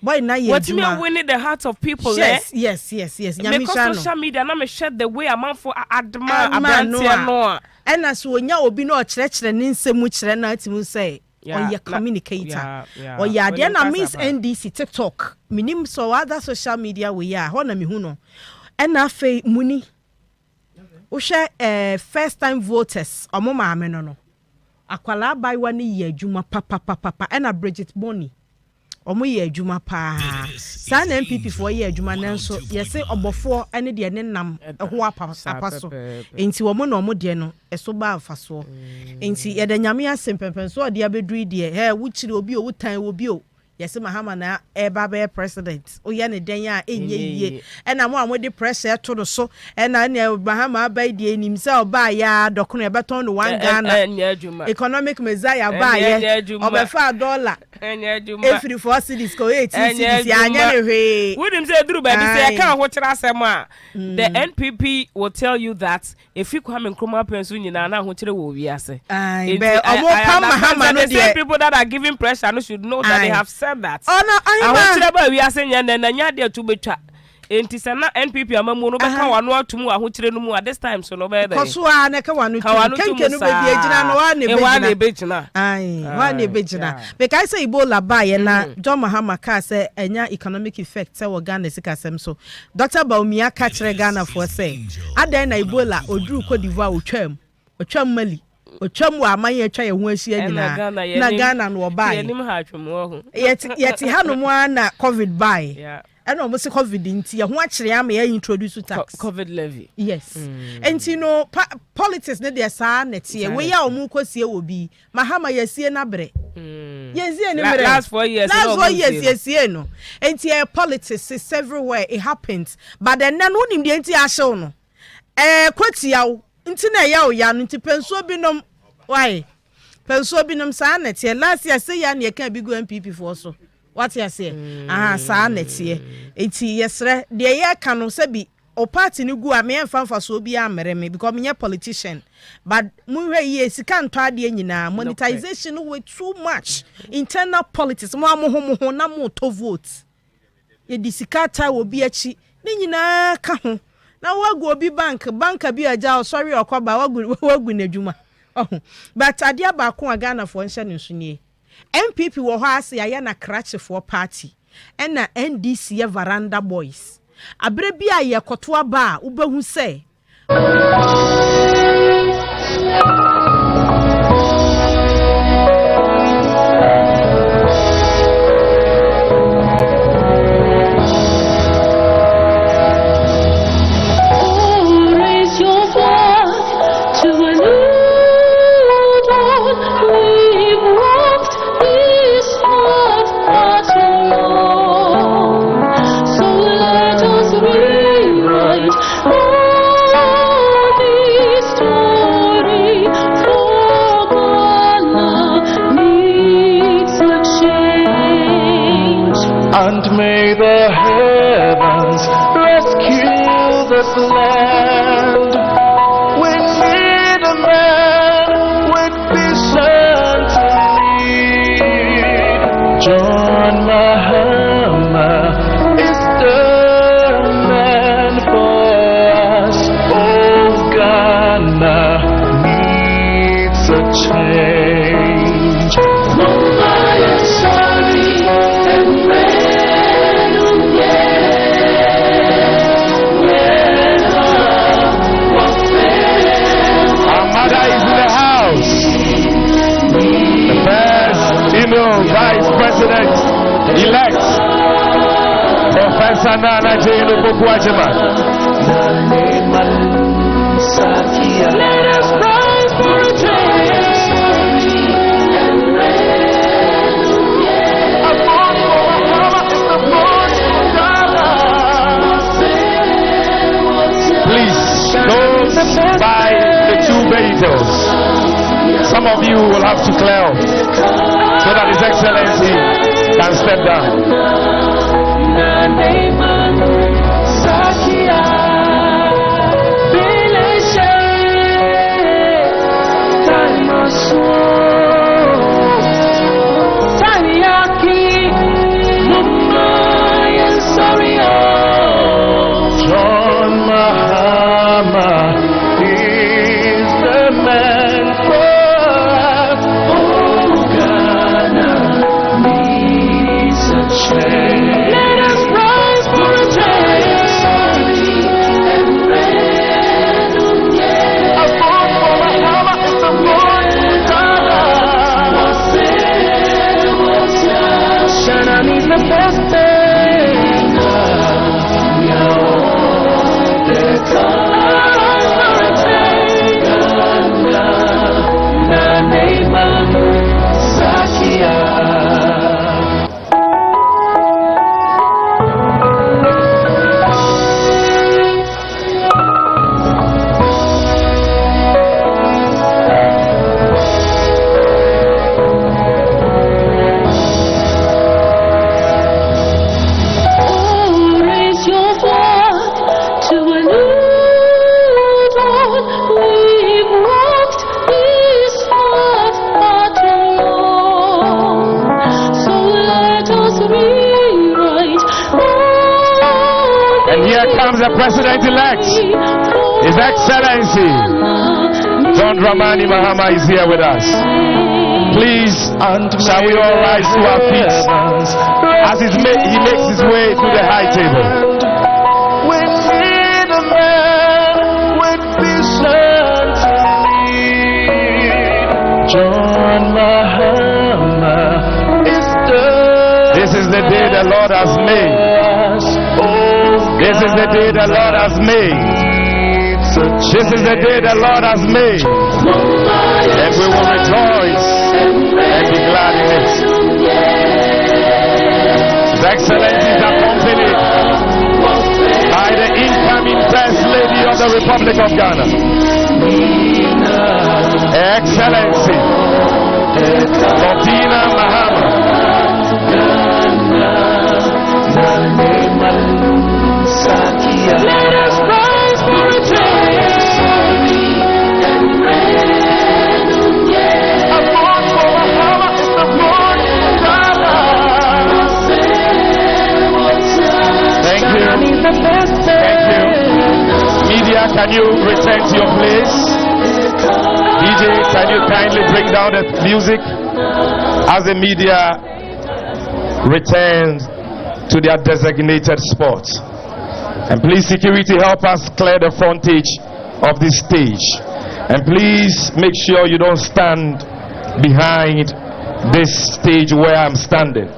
boy na ye what me winning the heart of people yes because social media na me share the way amount for adma abantia no and as wonya obi na o kire ne nsemu kire na atimu say on your communicator or ya there na Miss NDC TikTok minim so other social media we ya ho na me hu no and na fe muni wohwɛ first time voters omo maame no akwala baiwa ne ye adwuma papa ena Bridget Bonny omo ye adwuma pa sa na MPP fo ye adwuma nanso yese obofo ene de ne nam ho apaso enti omo na omo de no eso ba afaso enti ye da nyame asempempen so de abeduru de he wuchiri obi o wutan obi o yesi Mahama na eba be president oya ne den a enye yie ena mo amode pressure to do so ena ne Mahama ba die nim se oba ya dokono ebeton no one Ghana economic messiah ba ye obefa dollar every 4 cities ko 8 cities ya anya ne hwe wonim se duru ba bi se ka ho kira asem a the NPP will tell you that if you come in Nkrumah pensu nyina na ho kire wo wi ase be omo pa Mahama no the people that are giving pressure no should know that they have said that. Oh no, I want to be asking na nya de to betwa. Enti sana NPP amamu no be ka wano atumu ahokyere no mu at this time so no be there. Koso a na ka wano kenke no be agina no wa na begina. Ai, wa na begina. Because say Ebola ba ye na John Mahama ka say enya economic effect say wo Ghana sikasem so. Dr. Baumia ka kire Ghana for say adan na Ebola oduru Cote d'Ivoire otwam Mali otwam amanye atwa ye ho ahia nyina na Ghana no oba ye nim ha atwam ho yeti hanom na COVID buy eno mo se COVID nti ye ho akire am ye introduce tax COVID levy yes enti no politics ne de saa nete we ya omu kosie obi Mahama yesie na bre yesie ne bre last 4 years yesie no enti politics is everywhere it happens but then no nim de enti ahyew no kwatia nti na ya no nti penso binom why penso binom saa nete last year say ya na ye kan bi go MPP for so what you say saa nete enti yesre de ye ka no se bi o party ni gu a me emfa so bi amere me because me politician but mu hwe ye sika nto ade nyina monetization with too much internal politics mo ho na mo to vote ye di sika ta obi achi ni nyina ka ho na wagu obi banka bi aja sorry okoba wagu n'adwuma but adia ba ko Ghana for nhyɛ ne nsunie MPP wo ho ase ya na crash for party na NDC ye veranda boys abre bi a ye koto aba ubehu se And may the heavens rescue this land. We need a man with vision to lead. John Mahama is the man for us. Oh, Ghana needs a change. I am sorry and Vice President-elect Professor Nana Jane Okokwajima. Let us rise for a change. A vote for Mahama is the vote for Ghana. Please, those by the 2 vehicles, some of you will have to clear off so that His Excellency can step down. John Mahama is the man for us. Oh, Ghana needs a change. And here comes the president-elect, His Excellency John DRAMANI Mahama is here with us. Please, shall we all rise to our feet as he makes his way to the high table. We need a man with vision to lead. John Mahama is This is the day the Lord has made. This is the day the Lord has made. This is the day the Lord has made. And we will rejoice and be glad in it. His Excellency is accompanied by the incoming First Lady of the Republic of Ghana, Excellency Latina Mahama. Let us rise for a change. A vote for Mahama is the vote for Ghana. Thank you. Thank you. Media, can you return to your place? DJ, can you kindly bring down the music as the media returns to their designated spots? And please, security, help us clear the frontage of this stage. And please make sure you don't stand behind this stage where I'm standing.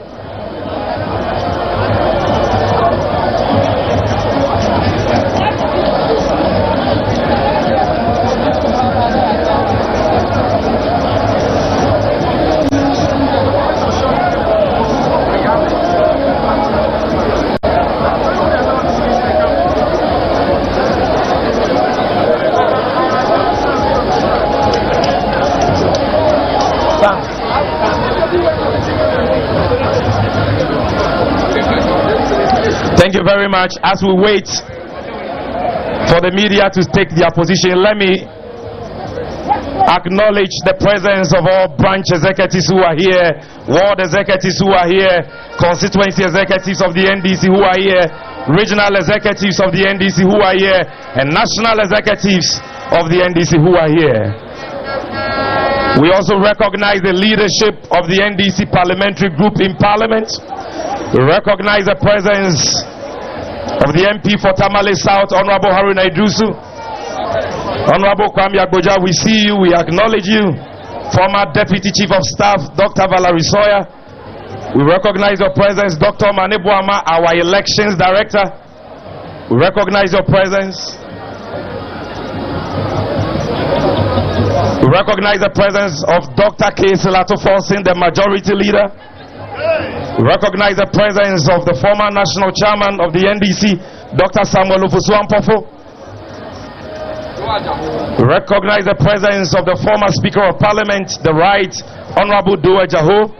Thank you very much. As we wait for the media to take their position, let me acknowledge the presence of all branch executives who are here, ward executives who are here, constituency executives of the NDC who are here, regional executives of the NDC who are here, and national executives of the NDC who are here. We also recognize the leadership of the NDC parliamentary group in Parliament. We recognize the presence of the MP for Tamale South, Honorable Haruna Idrusu. Honorable Kwame Agboja, we see you, we acknowledge you. Former Deputy Chief of Staff, Dr. Valerie Sawyer. We recognize your presence, Dr. Manebuama, our Elections Director. We recognize your presence. We recognize the presence of Dr. K. Silato Fonsin, the Majority Leader. We recognize the presence of the former National Chairman of the NDC, Dr. Samuel Ofosu-Ampofo. We recognize the presence of the former Speaker of Parliament, the Right Honorable Doe Jaho.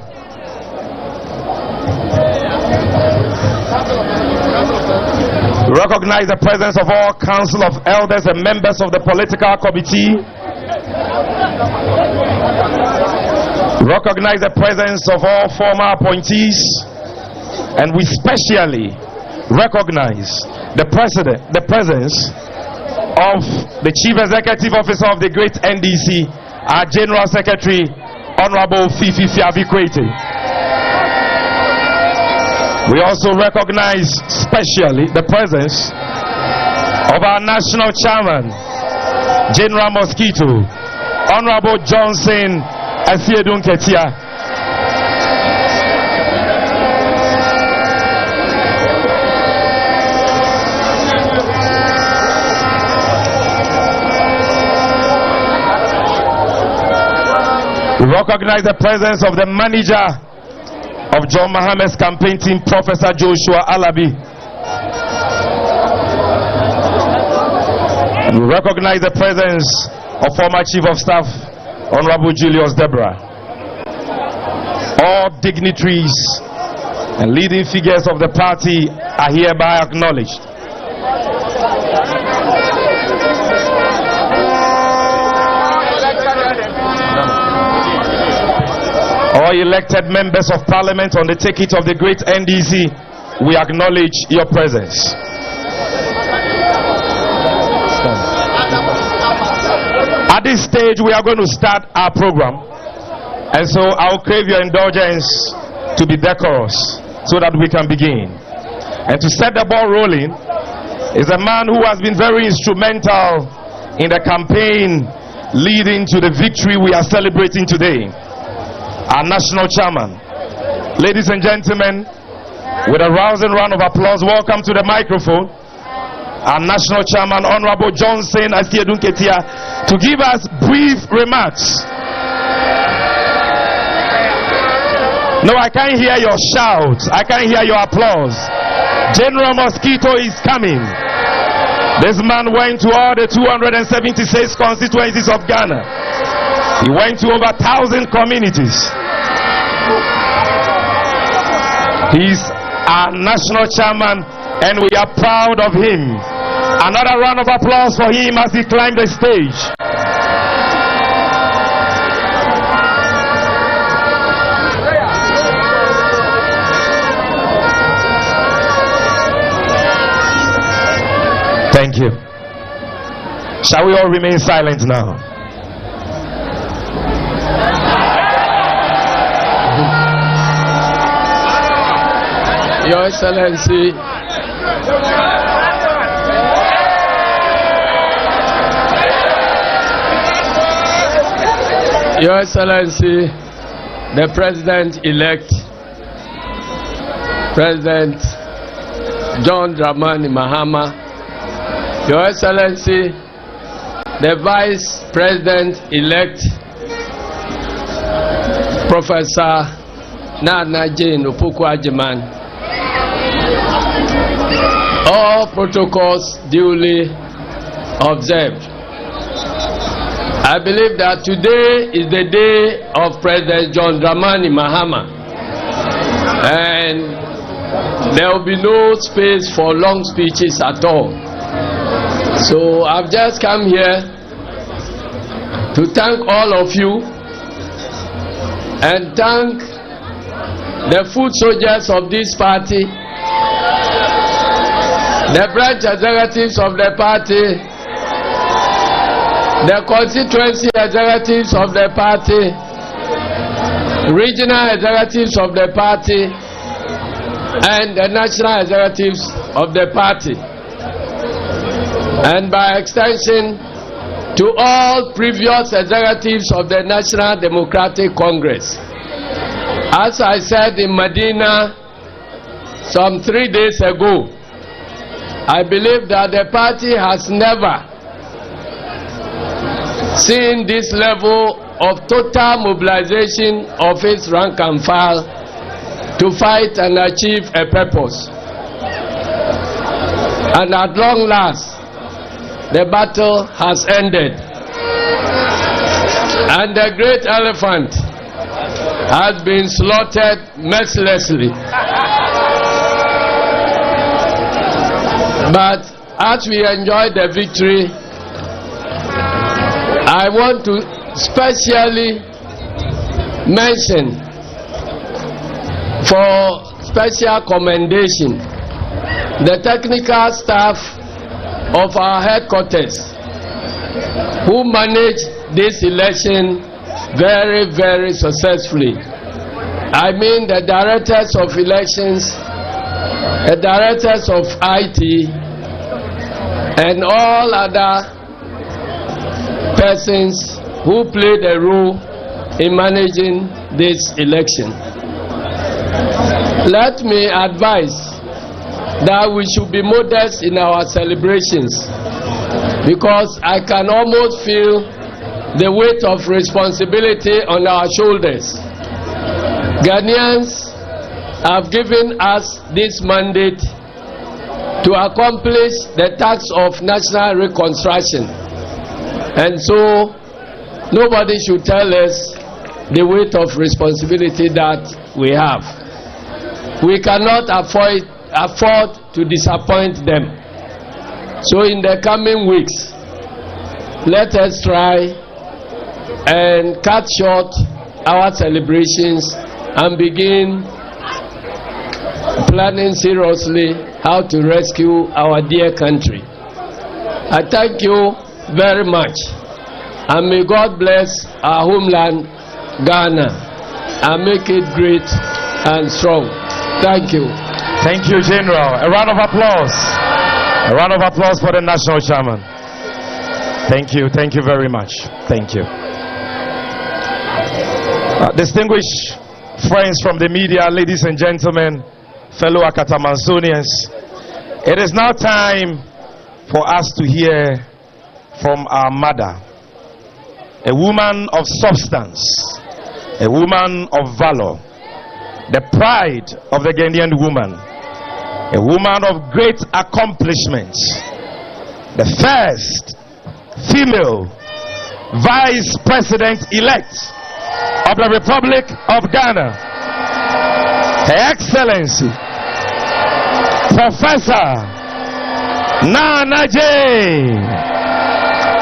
We recognize the presence of all Council of Elders and members of the Political Committee. Recognize the presence of all former appointees, and we specially recognize the presence of the Chief Executive Officer of the great NDC, our General Secretary, Honorable Fifi Fiavikwete. We also recognize specially the presence of our National Chairman, General Mosquito, Honorable Johnson Asiedun Ketia. We recognize the presence of the manager of John Mahama's campaign team, Professor Joshua Alabi. And we recognize the presence of former Chief of Staff, Honorable Julius Deborah. All dignitaries and leading figures of the party are hereby acknowledged. All elected members of Parliament on the ticket of the great NDC, we acknowledge your presence. At this stage, we are going to start our program. And so I'll crave your indulgence to be decorous so that we can begin. And to set the ball rolling is a man who has been very instrumental in the campaign leading to the victory we are celebrating today. Our national chairman. Ladies and gentlemen, with a rousing round of applause, welcome to the microphone our national chairman, Honorable Johnson Asiedun Ketia, to give us brief remarks. No, I can't hear your shouts. I can't hear your applause. General Mosquito is coming. This man went to all the 276 constituencies of Ghana. He went to over 1,000 communities. He's our national chairman, and we are proud of him. Another round of applause for him as he climbed the stage. Thank you. Shall we all remain silent now? Your Excellency, Your Excellency, the President-elect, President John Dramani Mahama, Your Excellency, the Vice President-elect, Professor Nana Jane Opoku-Agyeman, all protocols duly observed. I believe that today is the day of President John Dramani Mahama, and there will be no space for long speeches at all. So I've just come here to thank all of you and thank the foot soldiers of this party, the branch executives of the party, the constituency executives of the party, regional executives of the party, and the national executives of the party, and by extension to all previous executives of the National Democratic Congress. As I said in Medina some 3 days ago, I believe that the party has never seen this level of total mobilization of its rank and file to fight and achieve a purpose. And at long last, the battle has ended, and the great elephant has been slaughtered mercilessly. But as we enjoy the victory, I want to specially mention for special commendation the technical staff of our headquarters who managed this election very, very successfully. I mean the directors of elections, the directors of IT, and all other persons who played a role in managing this election. Let me advise that we should be modest in our celebrations, because I can almost feel the weight of responsibility on our shoulders. Ghanaians have given us this mandate to accomplish the task of national reconstruction, and so nobody should tell us the weight of responsibility that we have. We cannot afford to disappoint them. So in the coming weeks, let us try and cut short our celebrations and begin planning seriously how to rescue our dear country. I thank you very much And may God bless our homeland, Ghana, and make it great and strong. Thank you. Thank you, General. A round of applause. A round of applause for the National Chairman. Thank you. Thank you very much. Thank you. Distinguished friends from the media, ladies and gentlemen, fellow Akatamansonians, it is now time for us to hear from our mother, a woman of substance, a woman of valor, the pride of the Ghanaian woman, a woman of great accomplishments, the first female vice president-elect of the Republic of Ghana, Her Excellency Professor Nana J.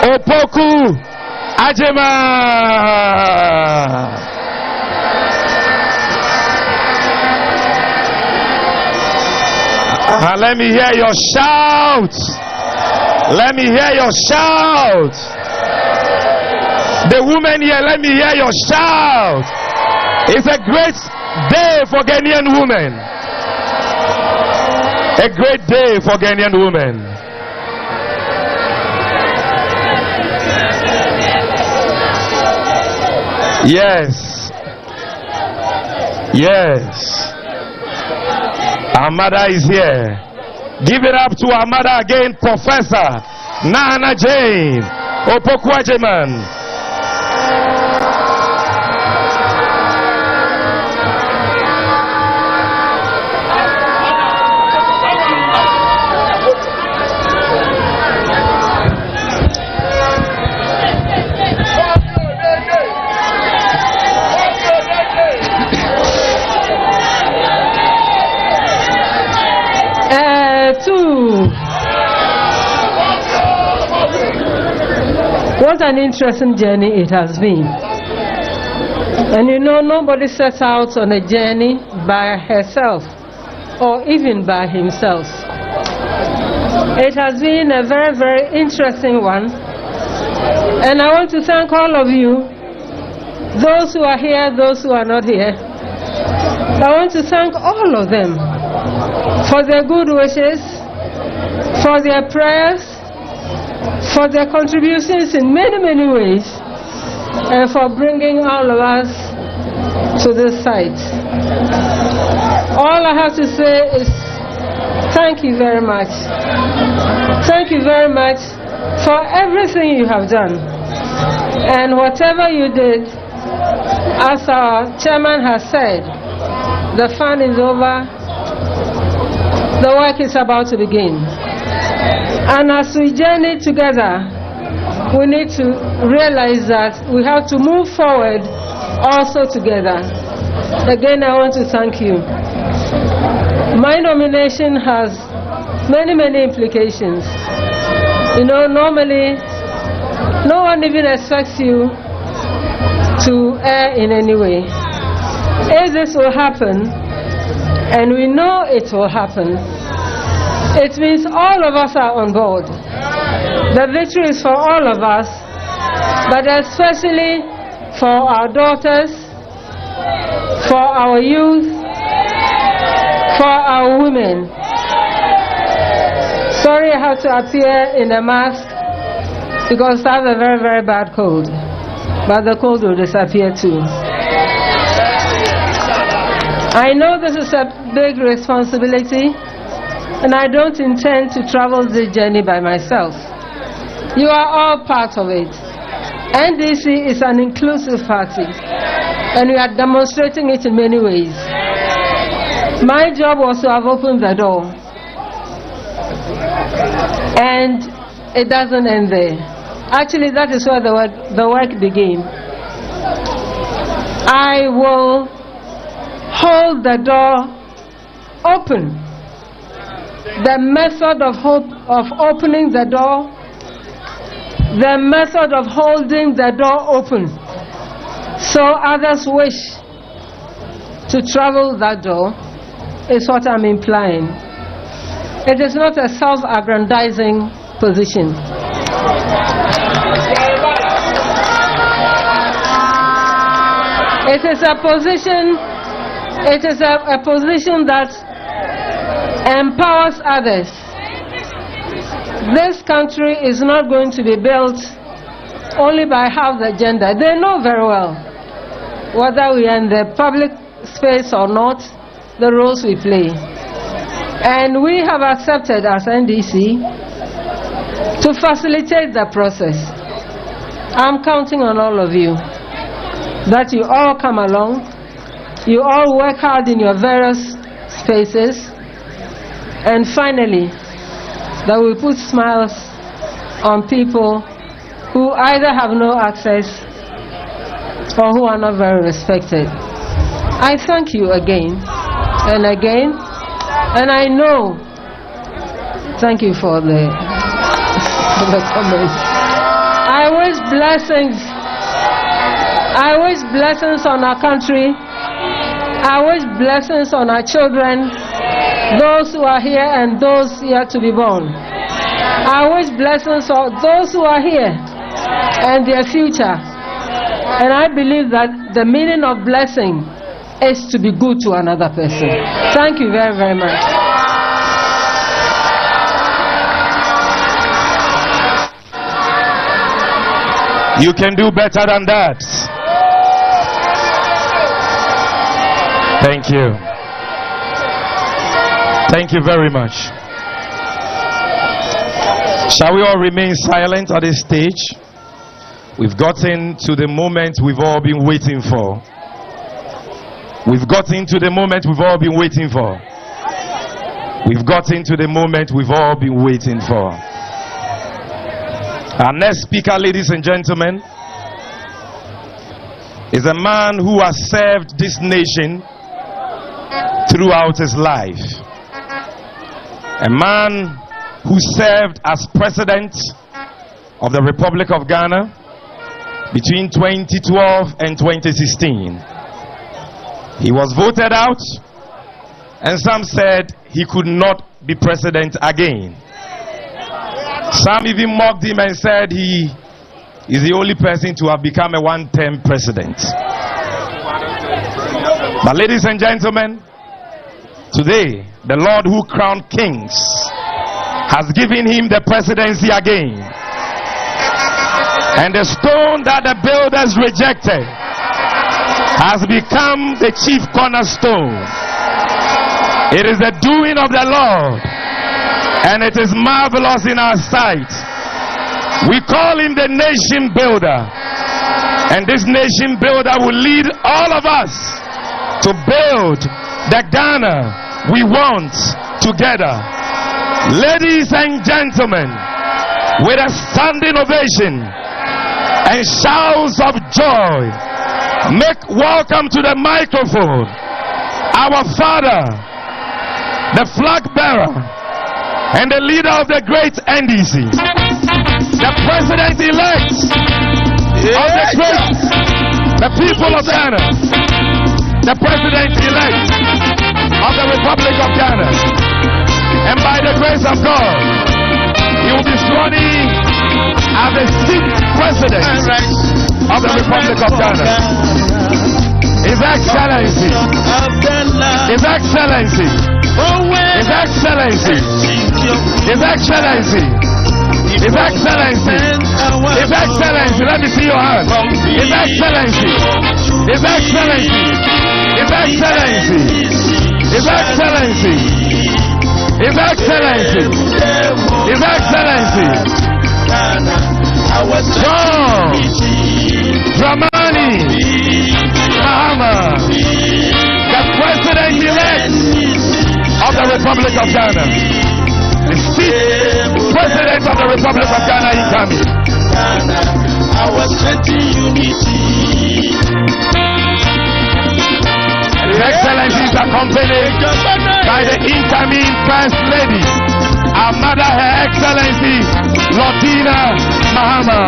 Opoku Ajema. Let me hear your shout. Let me hear your shout. The women here, let me hear your shout. It's a great day for Ghanaian women. A great day for Ghanaian women. Yes. Yes. Our mother is here. Give it up to our mother again, Professor Nana Jane Opoku Ajeman. What an interesting journey it has been. And you know, nobody sets out on a journey by herself or even by himself. It has been a very, very interesting one. And I want to thank all of you, those who are here, those who are not here. I want to thank all of them for their good wishes, for their prayers, for their contributions in many, many ways, and for bringing all of us to this site. All I have to say is thank you very much. Thank you very much for everything you have done. And whatever you did, as our chairman has said, the fun is over, the work is about to begin. And as we journey together, we need to realize that we have to move forward also together. Again, I want to thank you. My nomination has many, many implications. You know, normally, no one even expects you to err in any way. If this will happen, and we know it will happen, it means all of us are on board. The victory is for all of us, but especially for our daughters, for our youth, for our women. Sorry I have to appear in a mask because I have a very, very bad cold. But the cold will disappear too. I know this is a big responsibility, and I don't intend to travel this journey by myself. You are all part of it. NDC is an inclusive party, and we are demonstrating it in many ways. My job was to have opened the door, and it doesn't end there. Actually, that is where the work began. I will hold the door open. The method of opening the door, the method of holding the door open so others wish to travel that door is what I'm implying. It is not a self-aggrandizing position. It is a position. It is a position that empowers others. This country is not going to be built only by half the gender. They know very well, whether we are in the public space or not, the roles we play. And we have accepted as NDC to facilitate the process. I'm counting on all of you, that you all come along, you all work hard in your various spaces, and finally, that we put smiles on people who either have no access or who are not very respected. I thank you again and again, and I know, thank you for the comments. I wish blessings on our country. I wish blessings on our children, those who are here and those yet to be born. I wish blessings on those who are here and their future. And I believe that the meaning of blessing is to be good to another person. Thank you very, very much. You can do better than that. Thank you. Thank you very much. Shall we all remain silent at this stage? We've gotten to the moment we've all been waiting for. We've gotten to the moment we've all been waiting for. We've gotten to the moment we've all been waiting for. Our next speaker, ladies and gentlemen, is a man who has served this nation throughout his life. A man who served as president of the Republic of Ghana between 2012 and 2016. He was voted out, and some said he could not be president again. Some even mocked him and said he is the only person to have become a one-term president. But ladies and gentlemen, today the Lord who crowned kings has given him the presidency again. And the stone that the builders rejected has become the chief cornerstone. It is the doing of the Lord, and it is marvelous in our sight. We call him the nation builder, and this nation builder will lead all of us to build the Ghana we want together. Ladies and gentlemen, with a standing ovation and shouts of joy, make welcome to the microphone our father, the flag bearer and the leader of the great NDC, the president-elect of the people of Ghana, the president-elect of the Republic of Ghana. And by the grace of God, he will be sworn in as the 6th president of the Republic of Ghana. His Excellency, His Excellency, His Excellency, His Excellency, His Excellency, His Excellency, let me see your hand. His Excellency, His Excellency, His Excellency, His Excellency, His Excellency, His Excellency, John DRAMANI MAHAMA, the President-elect of the Republic of Ghana, the 6th President of the Republic of Ghana incoming. Our unity. His Excellency is accompanied by the incoming First Lady, our Mother, Her Excellency Latina Mahama.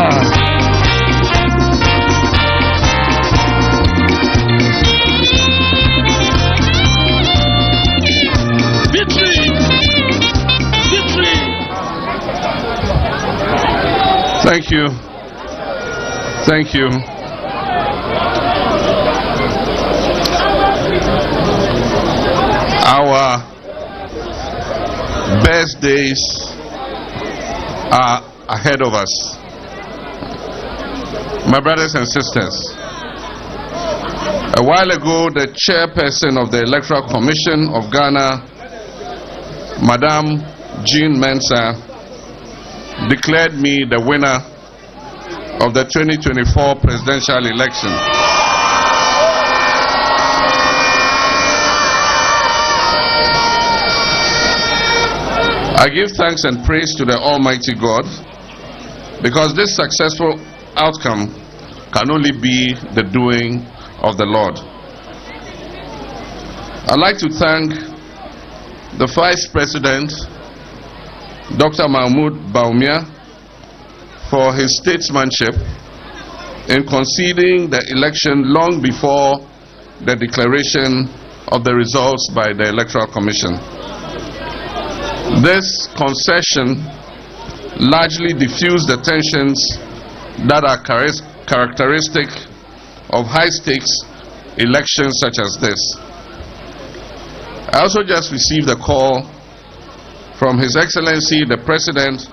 Thank you. Thank you. Our best days are ahead of us. My brothers and sisters, a while ago, the chairperson of the Electoral Commission of Ghana, Madame Jean Mensah, declared me the winner of the 2024 presidential election. I give thanks and praise to the Almighty God, because this successful outcome can only be the doing of the Lord. I'd like to thank the Vice President, Dr. Mahmoud Baumia, for his statesmanship in conceding the election long before the declaration of the results by the Electoral Commission. This concession largely diffused the tensions that are characteristic of high-stakes elections such as this. I also just received a call from His Excellency the President,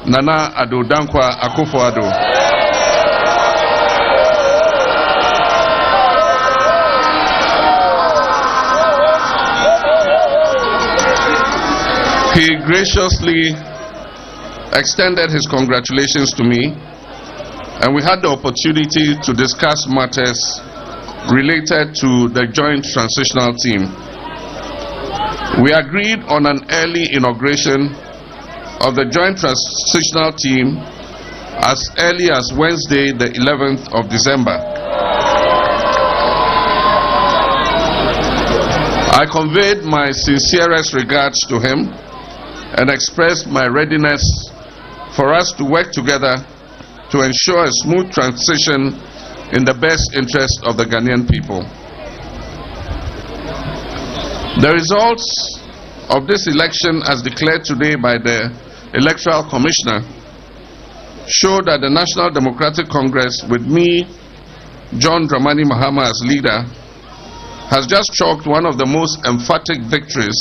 Nana Addo Dankwa Akufo-Addo. He graciously extended his congratulations to me, and we had the opportunity to discuss matters related to the joint transitional team. We agreed on an early inauguration of the joint transitional team as early as Wednesday, the 11th of December. I conveyed my sincerest regards to him and expressed my readiness for us to work together to ensure a smooth transition in the best interest of the Ghanaian people. The results of this election, as declared today by the Electoral Commissioner, show that the National Democratic Congress, with me, John Dramani Mahama, as leader, has just chalked one of the most emphatic victories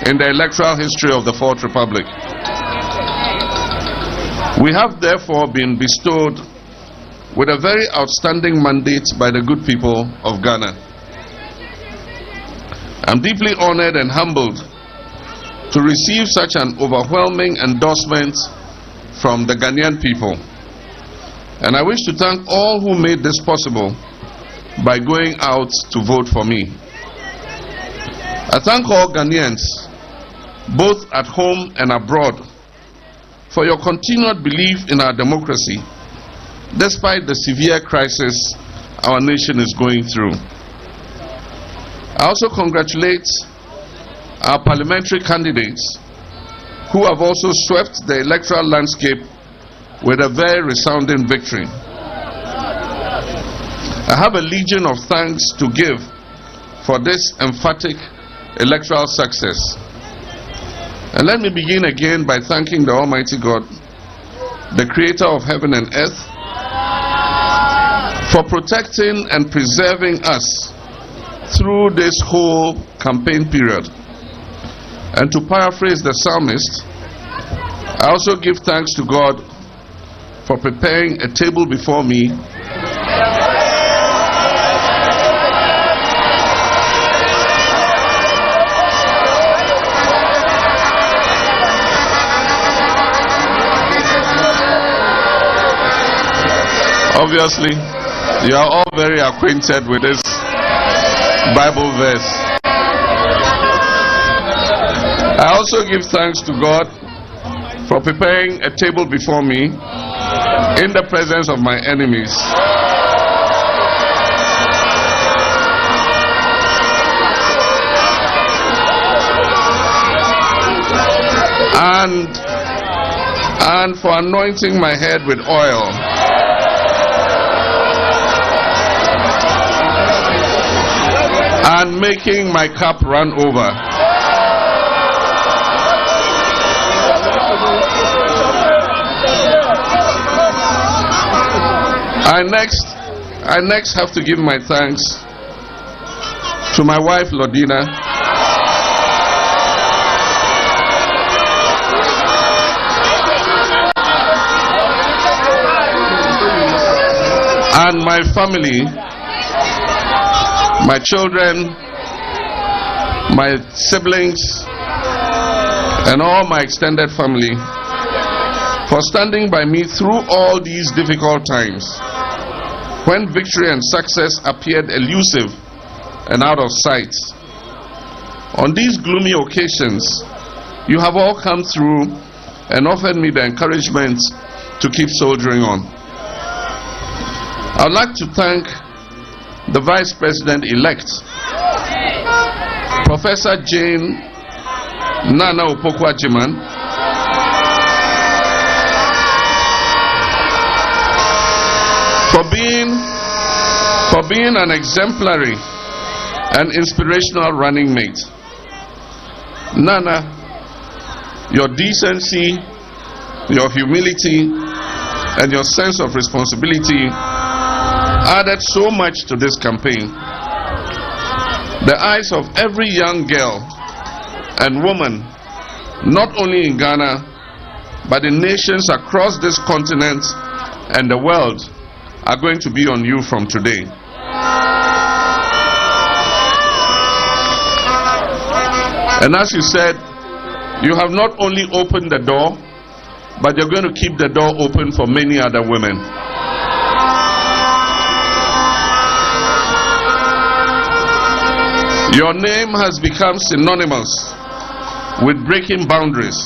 in the electoral history of the Fourth Republic. We have therefore been bestowed with a very outstanding mandate by the good people of Ghana. I'm deeply honored and humbled to receive such an overwhelming endorsement from the Ghanaian people. And I wish to thank all who made this possible by going out to vote for me. I thank all Ghanaians, both at home and abroad, for your continued belief in our democracy, despite the severe crisis our nation is going through. I also congratulate our parliamentary candidates who have also swept the electoral landscape with a very resounding victory. I have a legion of thanks to give for this emphatic electoral success. And let me begin again by thanking the Almighty God, the creator of heaven and earth, for protecting and preserving us through this whole campaign period. And to paraphrase the psalmist, I also give thanks to God for preparing a table before me Obviously, you are all very acquainted with this Bible verse. I also give thanks to God for preparing a table before me in the presence of my enemies. And for anointing my head with oil. And making my cup run over. I next have to give my thanks to my wife Lodina and my family, my children, my siblings, and all my extended family for standing by me through all these difficult times when victory and success appeared elusive and out of sight. On these gloomy occasions, you have all come through and offered me the encouragement to keep soldiering on. I would like to thank the Vice President-elect, Professor Jane Nana Opoku-Agyeman, for being an exemplary and inspirational running mate. Nana, your decency, your humility, and your sense of responsibility added so much to this campaign. The eyes of every young girl and woman, not only in Ghana, but in nations across this continent and the world, are going to be on you from today. And as you said, you have not only opened the door, but you're going to keep the door open for many other women. Your name has become synonymous with breaking boundaries.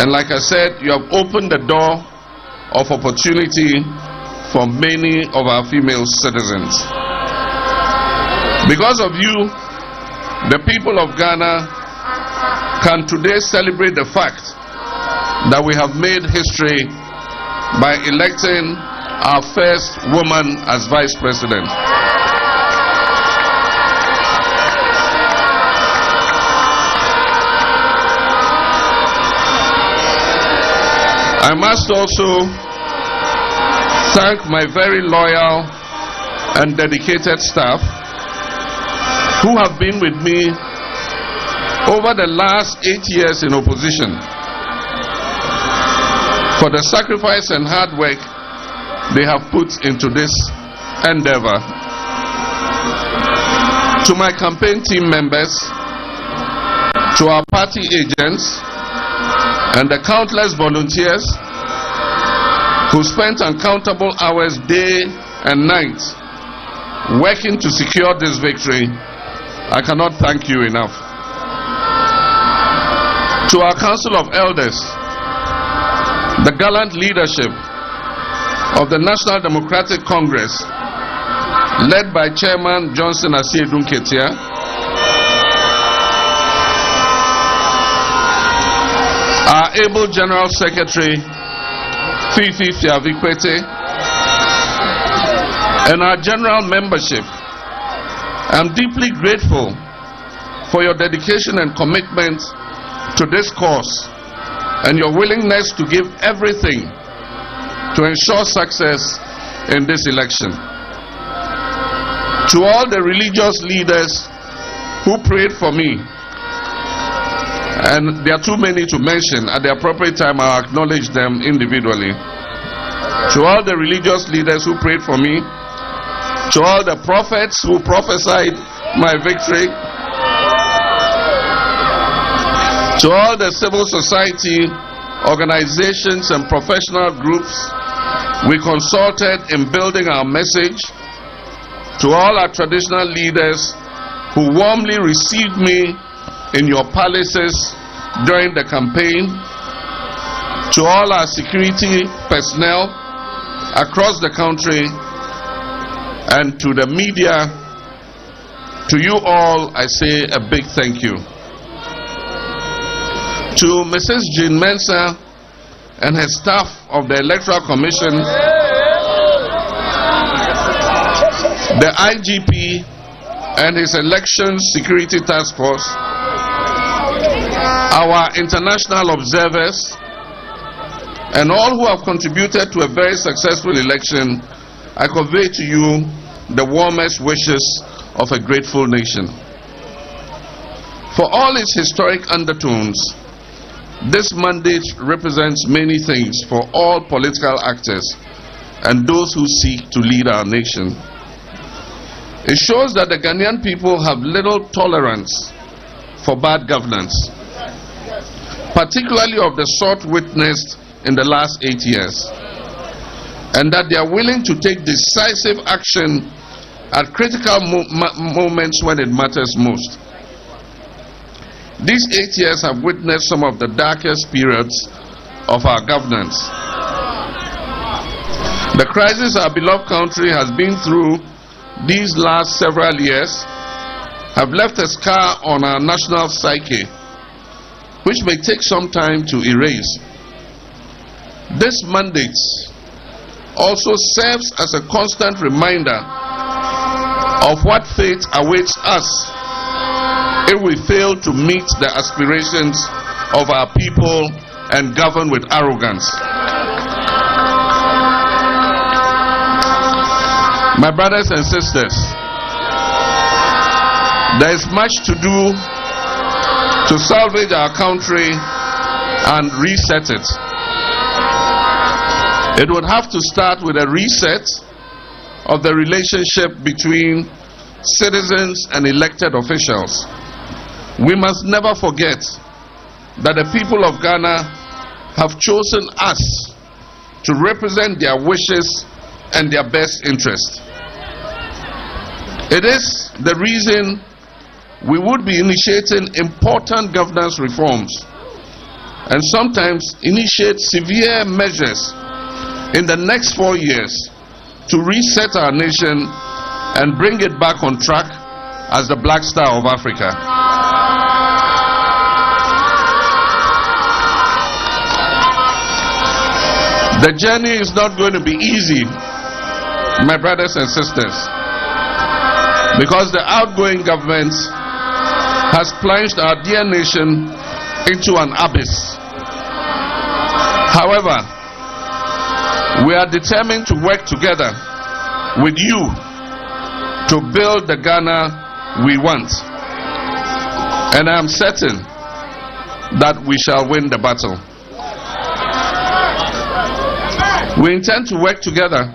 And like I said, you have opened the door of opportunity for many of our female citizens. Because of you, the people of Ghana can today celebrate the fact that we have made history by electing our first woman as Vice President. I must also thank my very loyal and dedicated staff who have been with me over the last 8 years in opposition for the sacrifice and hard work they have put into this endeavor. To my campaign team members, to our party agents, and the countless volunteers who spent uncountable hours day and night working to secure this victory, I cannot thank you enough. To our Council of Elders, the gallant leadership of the National Democratic Congress, led by Chairman Johnson Asiedu Nketia, our able General Secretary Fifi Fiavikwete, and our general membership, I'm deeply grateful for your dedication and commitment to this cause and your willingness to give everything to ensure success in this election. To all the religious leaders who prayed for me, and there are too many to mention, at the appropriate time I'll acknowledge them individually. To all the religious leaders who prayed for me, to all the prophets who prophesied my victory, to all the civil society organizations and professional groups we consulted in building our message, to all our traditional leaders who warmly received me in your palaces during the campaign, to all our security personnel across the country, and to the media, to you all I say a big thank you. To Mrs. Jean Mensah and her staff of the Electoral Commission, the IGP and his Election Security Task Force, our international observers, and all who have contributed to a very successful election, I convey to you the warmest wishes of a grateful nation. For all its historic undertones, this mandate represents many things for all political actors and those who seek to lead our nation. It shows that the Ghanaian people have little tolerance for bad governance, particularly of the sort witnessed in the last 8 years, and that they are willing to take decisive action at critical moments when it matters most. These 8 years have witnessed some of the darkest periods of our governance. The crisis our beloved country has been through these last several years have left a scar on our national psyche, which may take some time to erase. This mandate also serves as a constant reminder of what fate awaits us if we fail to meet the aspirations of our people and govern with arrogance. My brothers and sisters, there is much to do to salvage our country and reset it. It would have to start with a reset of the relationship between citizens and elected officials. We must never forget that the people of Ghana have chosen us to represent their wishes and their best interest. It is the reason we would be initiating important governance reforms and sometimes initiate severe measures in the next 4 years to reset our nation and bring it back on track as the Black Star of Africa. The journey is not going to be easy, my brothers and sisters, because the outgoing government has plunged our dear nation into an abyss. However, we are determined to work together with you to build the Ghana we want. And I am certain that we shall win the battle. We intend to work together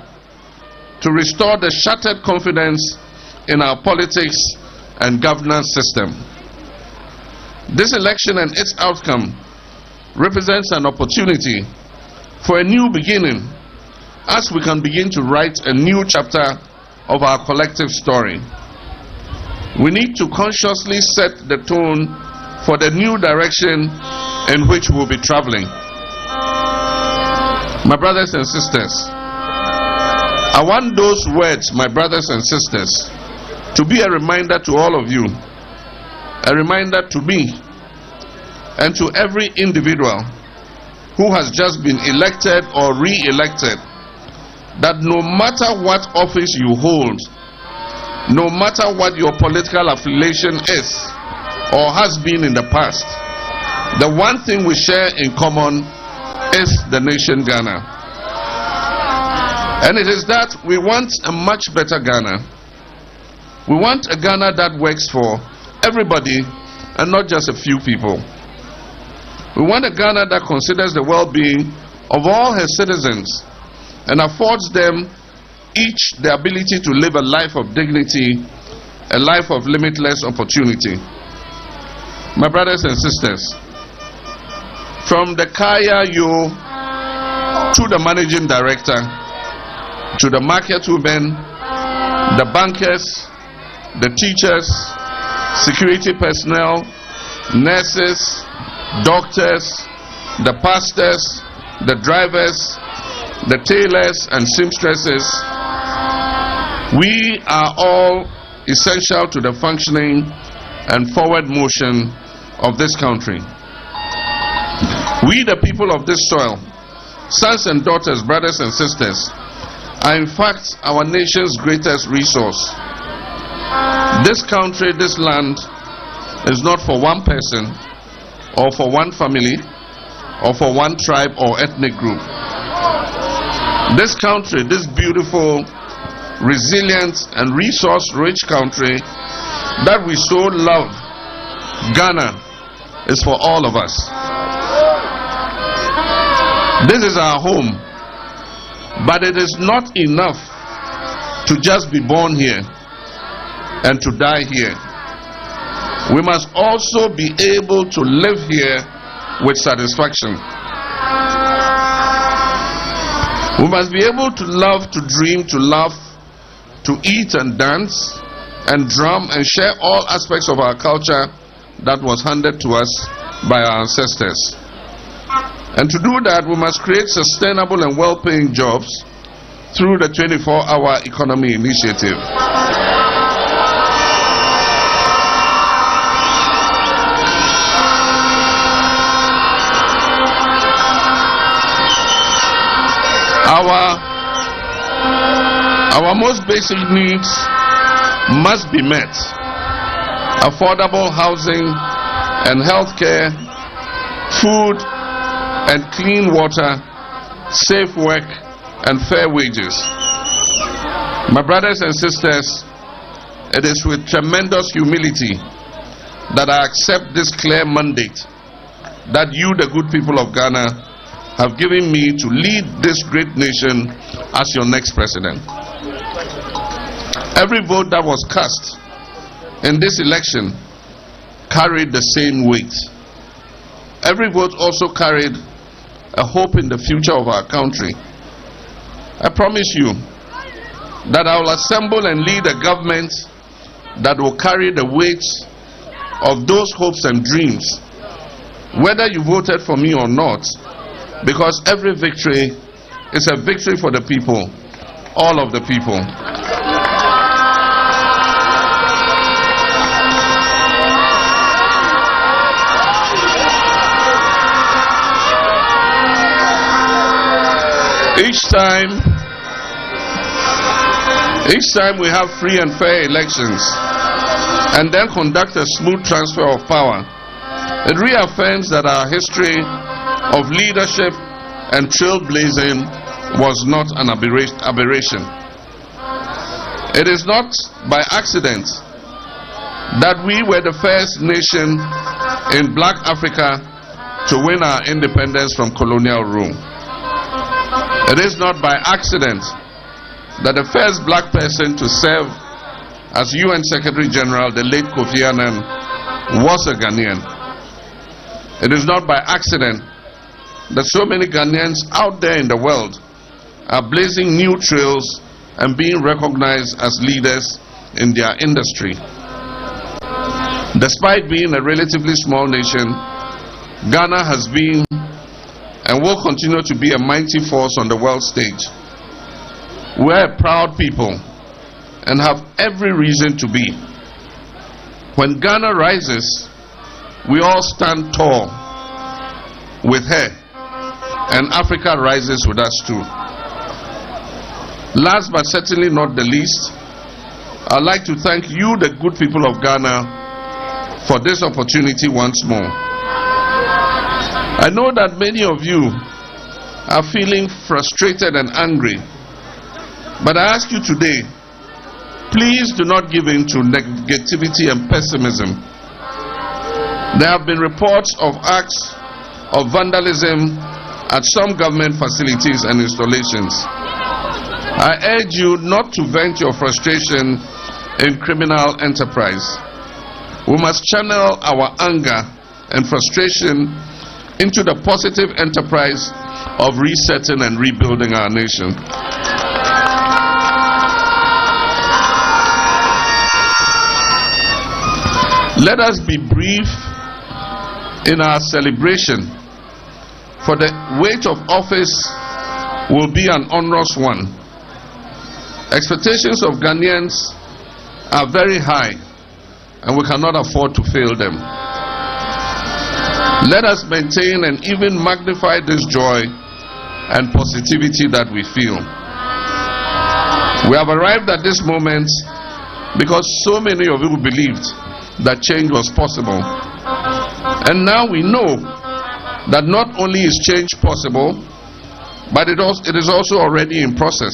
to restore the shattered confidence in our politics and governance system. This election and its outcome represents an opportunity for a new beginning, as we can begin to write a new chapter of our collective story. We need to consciously set the tone for the new direction in which we'll be traveling. My brothers and sisters, I want those words, my brothers and sisters, to be a reminder to all of you, a reminder to me, and to every individual who has just been elected or re-elected, that no matter what office you hold, no matter what your political affiliation is or has been in the past, the one thing we share in common is the nation Ghana. And it is that we want a much better Ghana. We want a Ghana that works for everybody and not just a few people. We want a Ghana that considers the well-being of all her citizens and affords them each the ability to live a life of dignity, a life of limitless opportunity. My brothers and sisters, from the Kaya Yo to the managing director, to the market women, the bankers, the teachers, security personnel, nurses, doctors, the pastors, the drivers, the tailors and seamstresses, we are all essential to the functioning and forward motion of this country. We, the people of this soil, sons and daughters, brothers and sisters, are in fact our nation's greatest resource. This country, this land, is not for one person or for one family or for one tribe or ethnic group. This country, this beautiful, resilient and resource-rich country that we so love, Ghana, is for all of us. This is our home. But it is not enough to just be born here and to die here. We must also be able to live here with satisfaction. We must be able to love, to dream, to laugh, to eat and dance and drum and share all aspects of our culture that was handed to us by our ancestors. And to do that, we must create sustainable and well-paying jobs through the 24-hour economy initiative. Our most basic needs must be met. Affordable housing and health care, food and clean water, safe work and fair wages. My brothers and sisters, it is with tremendous humility that I accept this clear mandate that you, the good people of Ghana, have given me to lead this great nation as your next president. Every vote that was cast in this election carried the same weight. Every vote also carried a hope in the future of our country. I promise you that I will assemble and lead a government that will carry the weight of those hopes and dreams, whether you voted for me or not, because every victory is a victory for the people, all of the people. Each time we have free and fair elections and then conduct a smooth transfer of power, it reaffirms that our history of leadership and trailblazing was not an aberration. It is not by accident that we were the first nation in Black Africa to win our independence from colonial rule. It is not by accident that the first black person to serve as UN Secretary General, the late Kofi Annan, was a Ghanaian. It is not by accident that so many Ghanaians out there in the world are blazing new trails and being recognized as leaders in their industry. Despite being a relatively small nation, Ghana has been and will continue to be a mighty force on the world stage. We are a proud people and have every reason to be. When Ghana rises, we all stand tall with her, and Africa rises with us too. Last but certainly not the least, I'd like to thank you, the good people of Ghana, for this opportunity once more. I know that many of you are feeling frustrated and angry, but I ask you today, please do not give in to negativity and pessimism. There have been reports of acts of vandalism at some government facilities and installations. I urge you not to vent your frustration in criminal enterprise. We must channel our anger and frustration into the positive enterprise of resetting and rebuilding our nation. Let us be brief in our celebration, for the weight of office will be an onerous one. Expectations of Ghanaians are very high, and we cannot afford to fail them. Let us maintain and even magnify this joy and positivity that we feel. We have arrived at this moment because so many of you believed that change was possible. And now we know that not only is change possible, but it is also already in process.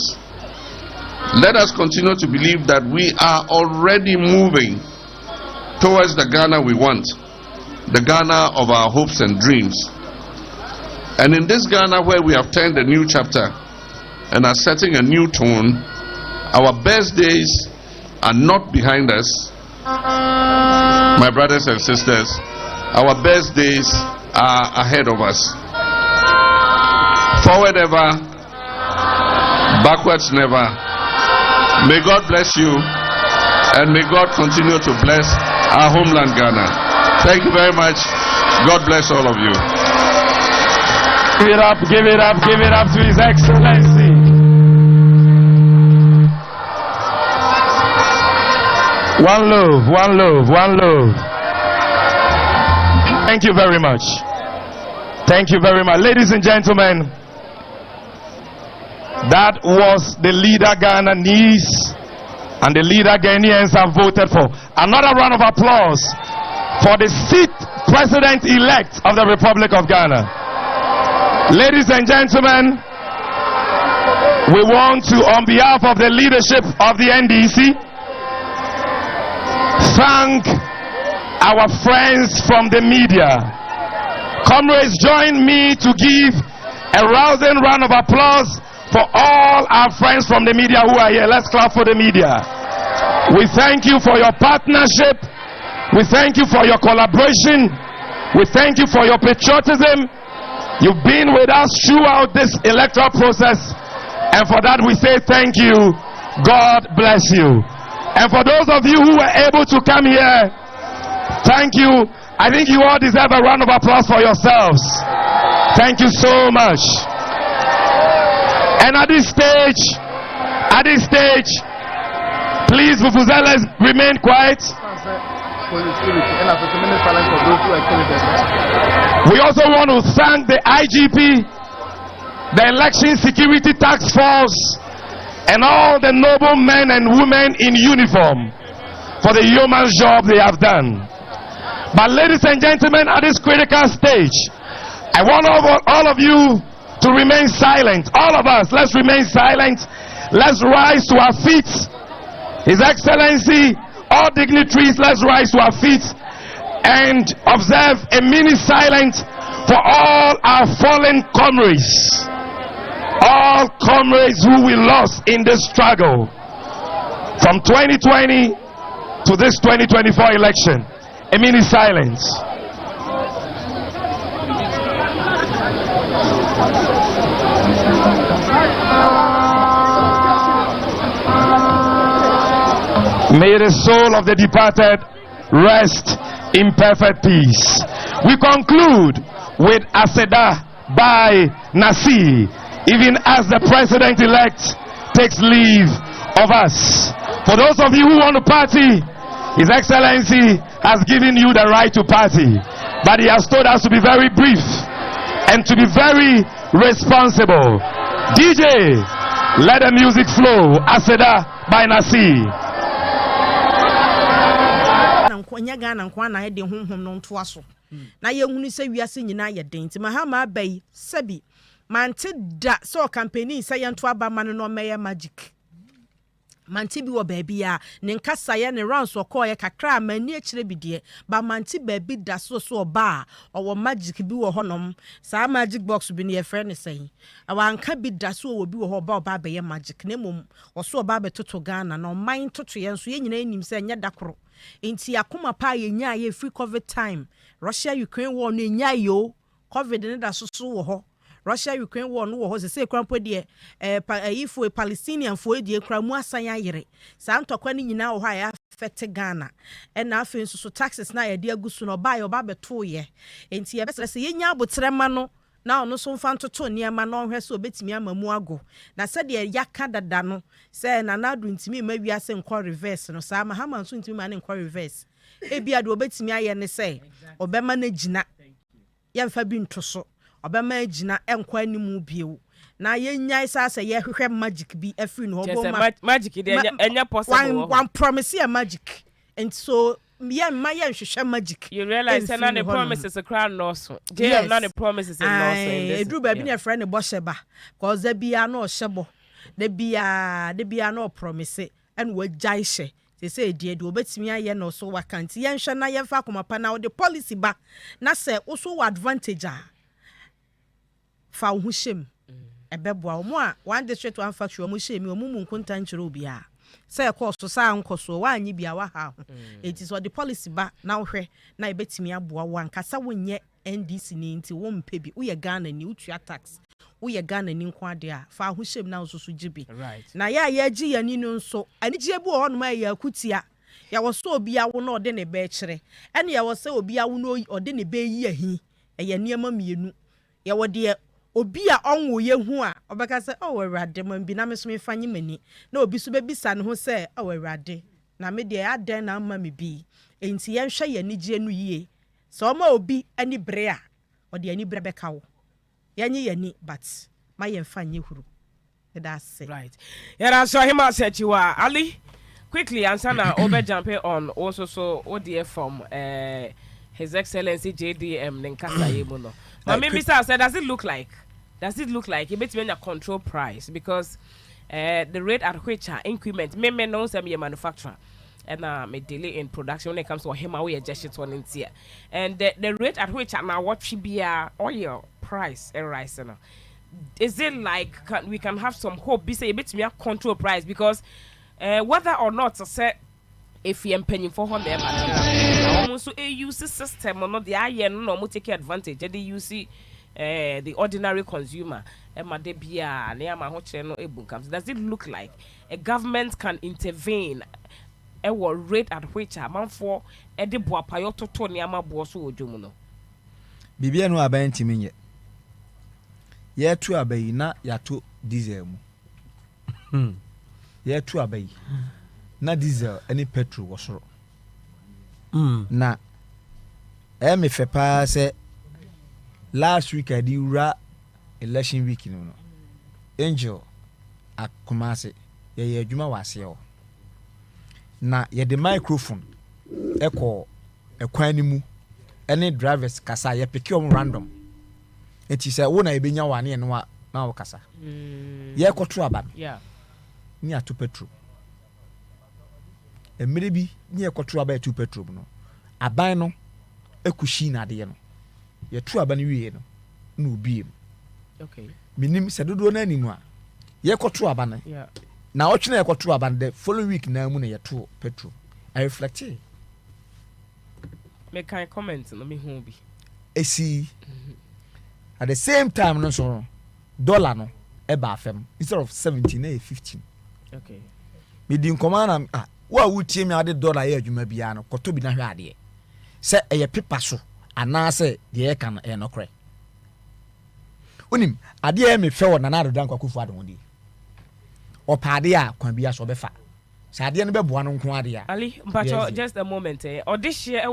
Let us continue to believe that we are already moving towards the Ghana we want, the Ghana of our hopes and dreams. And in this Ghana where we have turned a new chapter, and are setting a new tone. Our best days are not behind us. My brothers and sisters, our best days are ahead of us. Forward ever, backwards never. May God bless you, and may God continue to bless our homeland Ghana. Thank you very much. God bless all of you. Give it up, give it up, give it up to His Excellency. One love, one love, one love. Thank you very much. Thank you very much. Ladies and gentlemen, that was the leader Ghana needs and the leader Ghanaians have voted for. Another round of applause for the 6th President-elect of the Republic of Ghana. Ladies and gentlemen, we want to, on behalf of the leadership of the NDC, thank our friends from the media. Comrades, join me to give a rousing round of applause for all our friends from the media who are here. Let's clap for the media. We thank you for your partnership. We thank you for your collaboration. We thank you for your patriotism. You've been with us throughout this electoral process, and for that we say thank you. God bless you. And for those of you who were able to come here, thank you. I think you all deserve a round of applause for yourselves. Thank you so much. And at this stage, please, Vuvuzelas, remain quiet. We also want to thank the IGP, the Election Security Task Force, and all the noble men and women in uniform for the yeoman's job they have done. But ladies and gentlemen, at this critical stage, I want all of you to remain silent. All of us, let's remain silent. Let's rise to our feet. His Excellency, all dignitaries, let's rise to our feet and observe a minute silence for all our fallen comrades. All comrades who we lost in this struggle from 2020 to this 2024 election. A minute silence. May the soul of the departed rest in perfect peace. We conclude with Aseda by Nasi, even as the president-elect takes leave of us. For those of you who want to party, His Excellency has given you the right to party, but he has told us to be very brief and to be very responsible. DJ, let the music flow. Aseda by Nasi. Na yehunu se wiase nyina ye den ti mahama abai sabi mante da so campaign say yento aba man no meye magic mante bi wo baabi a ne nkasa ye ne rounds okoye kakra mani akire bidie ba mante baabi da so oba owo magic bi wo honom sa magic box bi ne ye friend say awanka bi da so wo bi wo ho ba ba ye magic ne mom wo so oba betoto Ghana no man toto ye nso ye nyina enim se nya dakoro enti akoma pa ye nya ye free covid time Russia Ukraine war no nya yo covid ne da so wo ho Russia Ukraine war no wo ho se krampo de ifo Palestinian fo de kramu asan ayere sa ntokwa ni nyina wo ha ya affect Ghana and na afen so taxes na ye de agusu no ba yo ba beto ye enti ye besere se ye nya abotrema no na ono so mfa ntoto niema na ohwe so obetimi amamu ago na se de yaka dada no se na nadu ntimi ma wiase nkọ reverse no sa mahama nso ntimi ma ne nkọ reverse ebia de obetimi aye ne se obema na gina yemfa bi ntoso obema agina enkọ animu bieu na yenya isa se ye hwehwe magic bi afri no obo magic de enya possible one promise ya magic and so yeah, my share magic. You realize that the promises a crown loss. Yes, not the promises in loss. Drew baby a friend of Bosheba, cause there be no shebo. There be no promise and what jaishe. They say, dear, do bet me I no so can't see and shana ya fakuma pana the policy back. Na say also advantage. Fa hushim. ebeboa omo a one district one factory omo hye mi omo mu nkonta nkyere obi a say cost so sa nkoso wa anyi bia wa ha ho it is what the policy ba na hwe na ebetimi aboa wan kasa wonye NDC ni nti wo mpe bi wo ye Ghana ni utua tax wo ye Ghana ni nko ade a fa ho hyem na so jibi na ya agi yani no nso ani gie bu ho no ma ya kutia ya wo so obi awo na ode ne be kire ene ya wo se obi awo no ode ne be yi ahi eye niema mienu ya wo de obi a onwo ye hu a obeka se o Awurade man bi na me so me fanye mani na obi so be bisa ne ho se o Awurade na me de adan na amma me bi enti ye hwe ye nigie no yie so ma obi ani bre a o de ani bre beka wo yenye yani but ma ye fanye huru that's it right yeah so him said you are Ali quickly answer now over jumping on also so ODF from His Excellency JDM Nenkasa Yemuno. But maybe sir said does it look like it makes me a control price because the rate at which increment may know some manufacturer and may delay in production when it comes to him away just one in here and the rate at which now what should be oil price and rise now is it like we can have some hope be say a bit me a control price because whether or not to say if you paying for them almost a use system or not the iron no take advantage they use the ordinary consumer does it look like a government can intervene rate at which a man for edi boa payo toto ni ama boa so ojomu no bibia no aban timi nye ye tu abayi na ya to diesel mu ye tu abayi na diesel any petrol wasoro na me fe pa se last week I di ura election week no angel akumase ye adwuma wase o na ye the microphone eko ekwan ni mu any drivers kasa ye pick on random enti say wo na e benya wane no na wo kasa ye koto aba ni ato petrol emire bi ni e koto aba ato petrol no aban no ekushi na de no ye tu aba ni wie no na obi em okay minim sedodo na animu a ye koto aba na na otwena ekoto aba the following week na mu na yeto petrol I reflect me can comment no me hu bi esi at the same time no so dollar no e ba afem instead of 17 na 15 okay me di nkoma na wa wutie me ade dollar ye adwuma bia no koto bi na hwe ade se eye paper so ana se de e kan e no kre onim ade e me fe wo na na do dan kwakufu ade wodi opade a kwan bia so be fa sa ade no be boa no nko ade a Ali mpacho just a moment or this year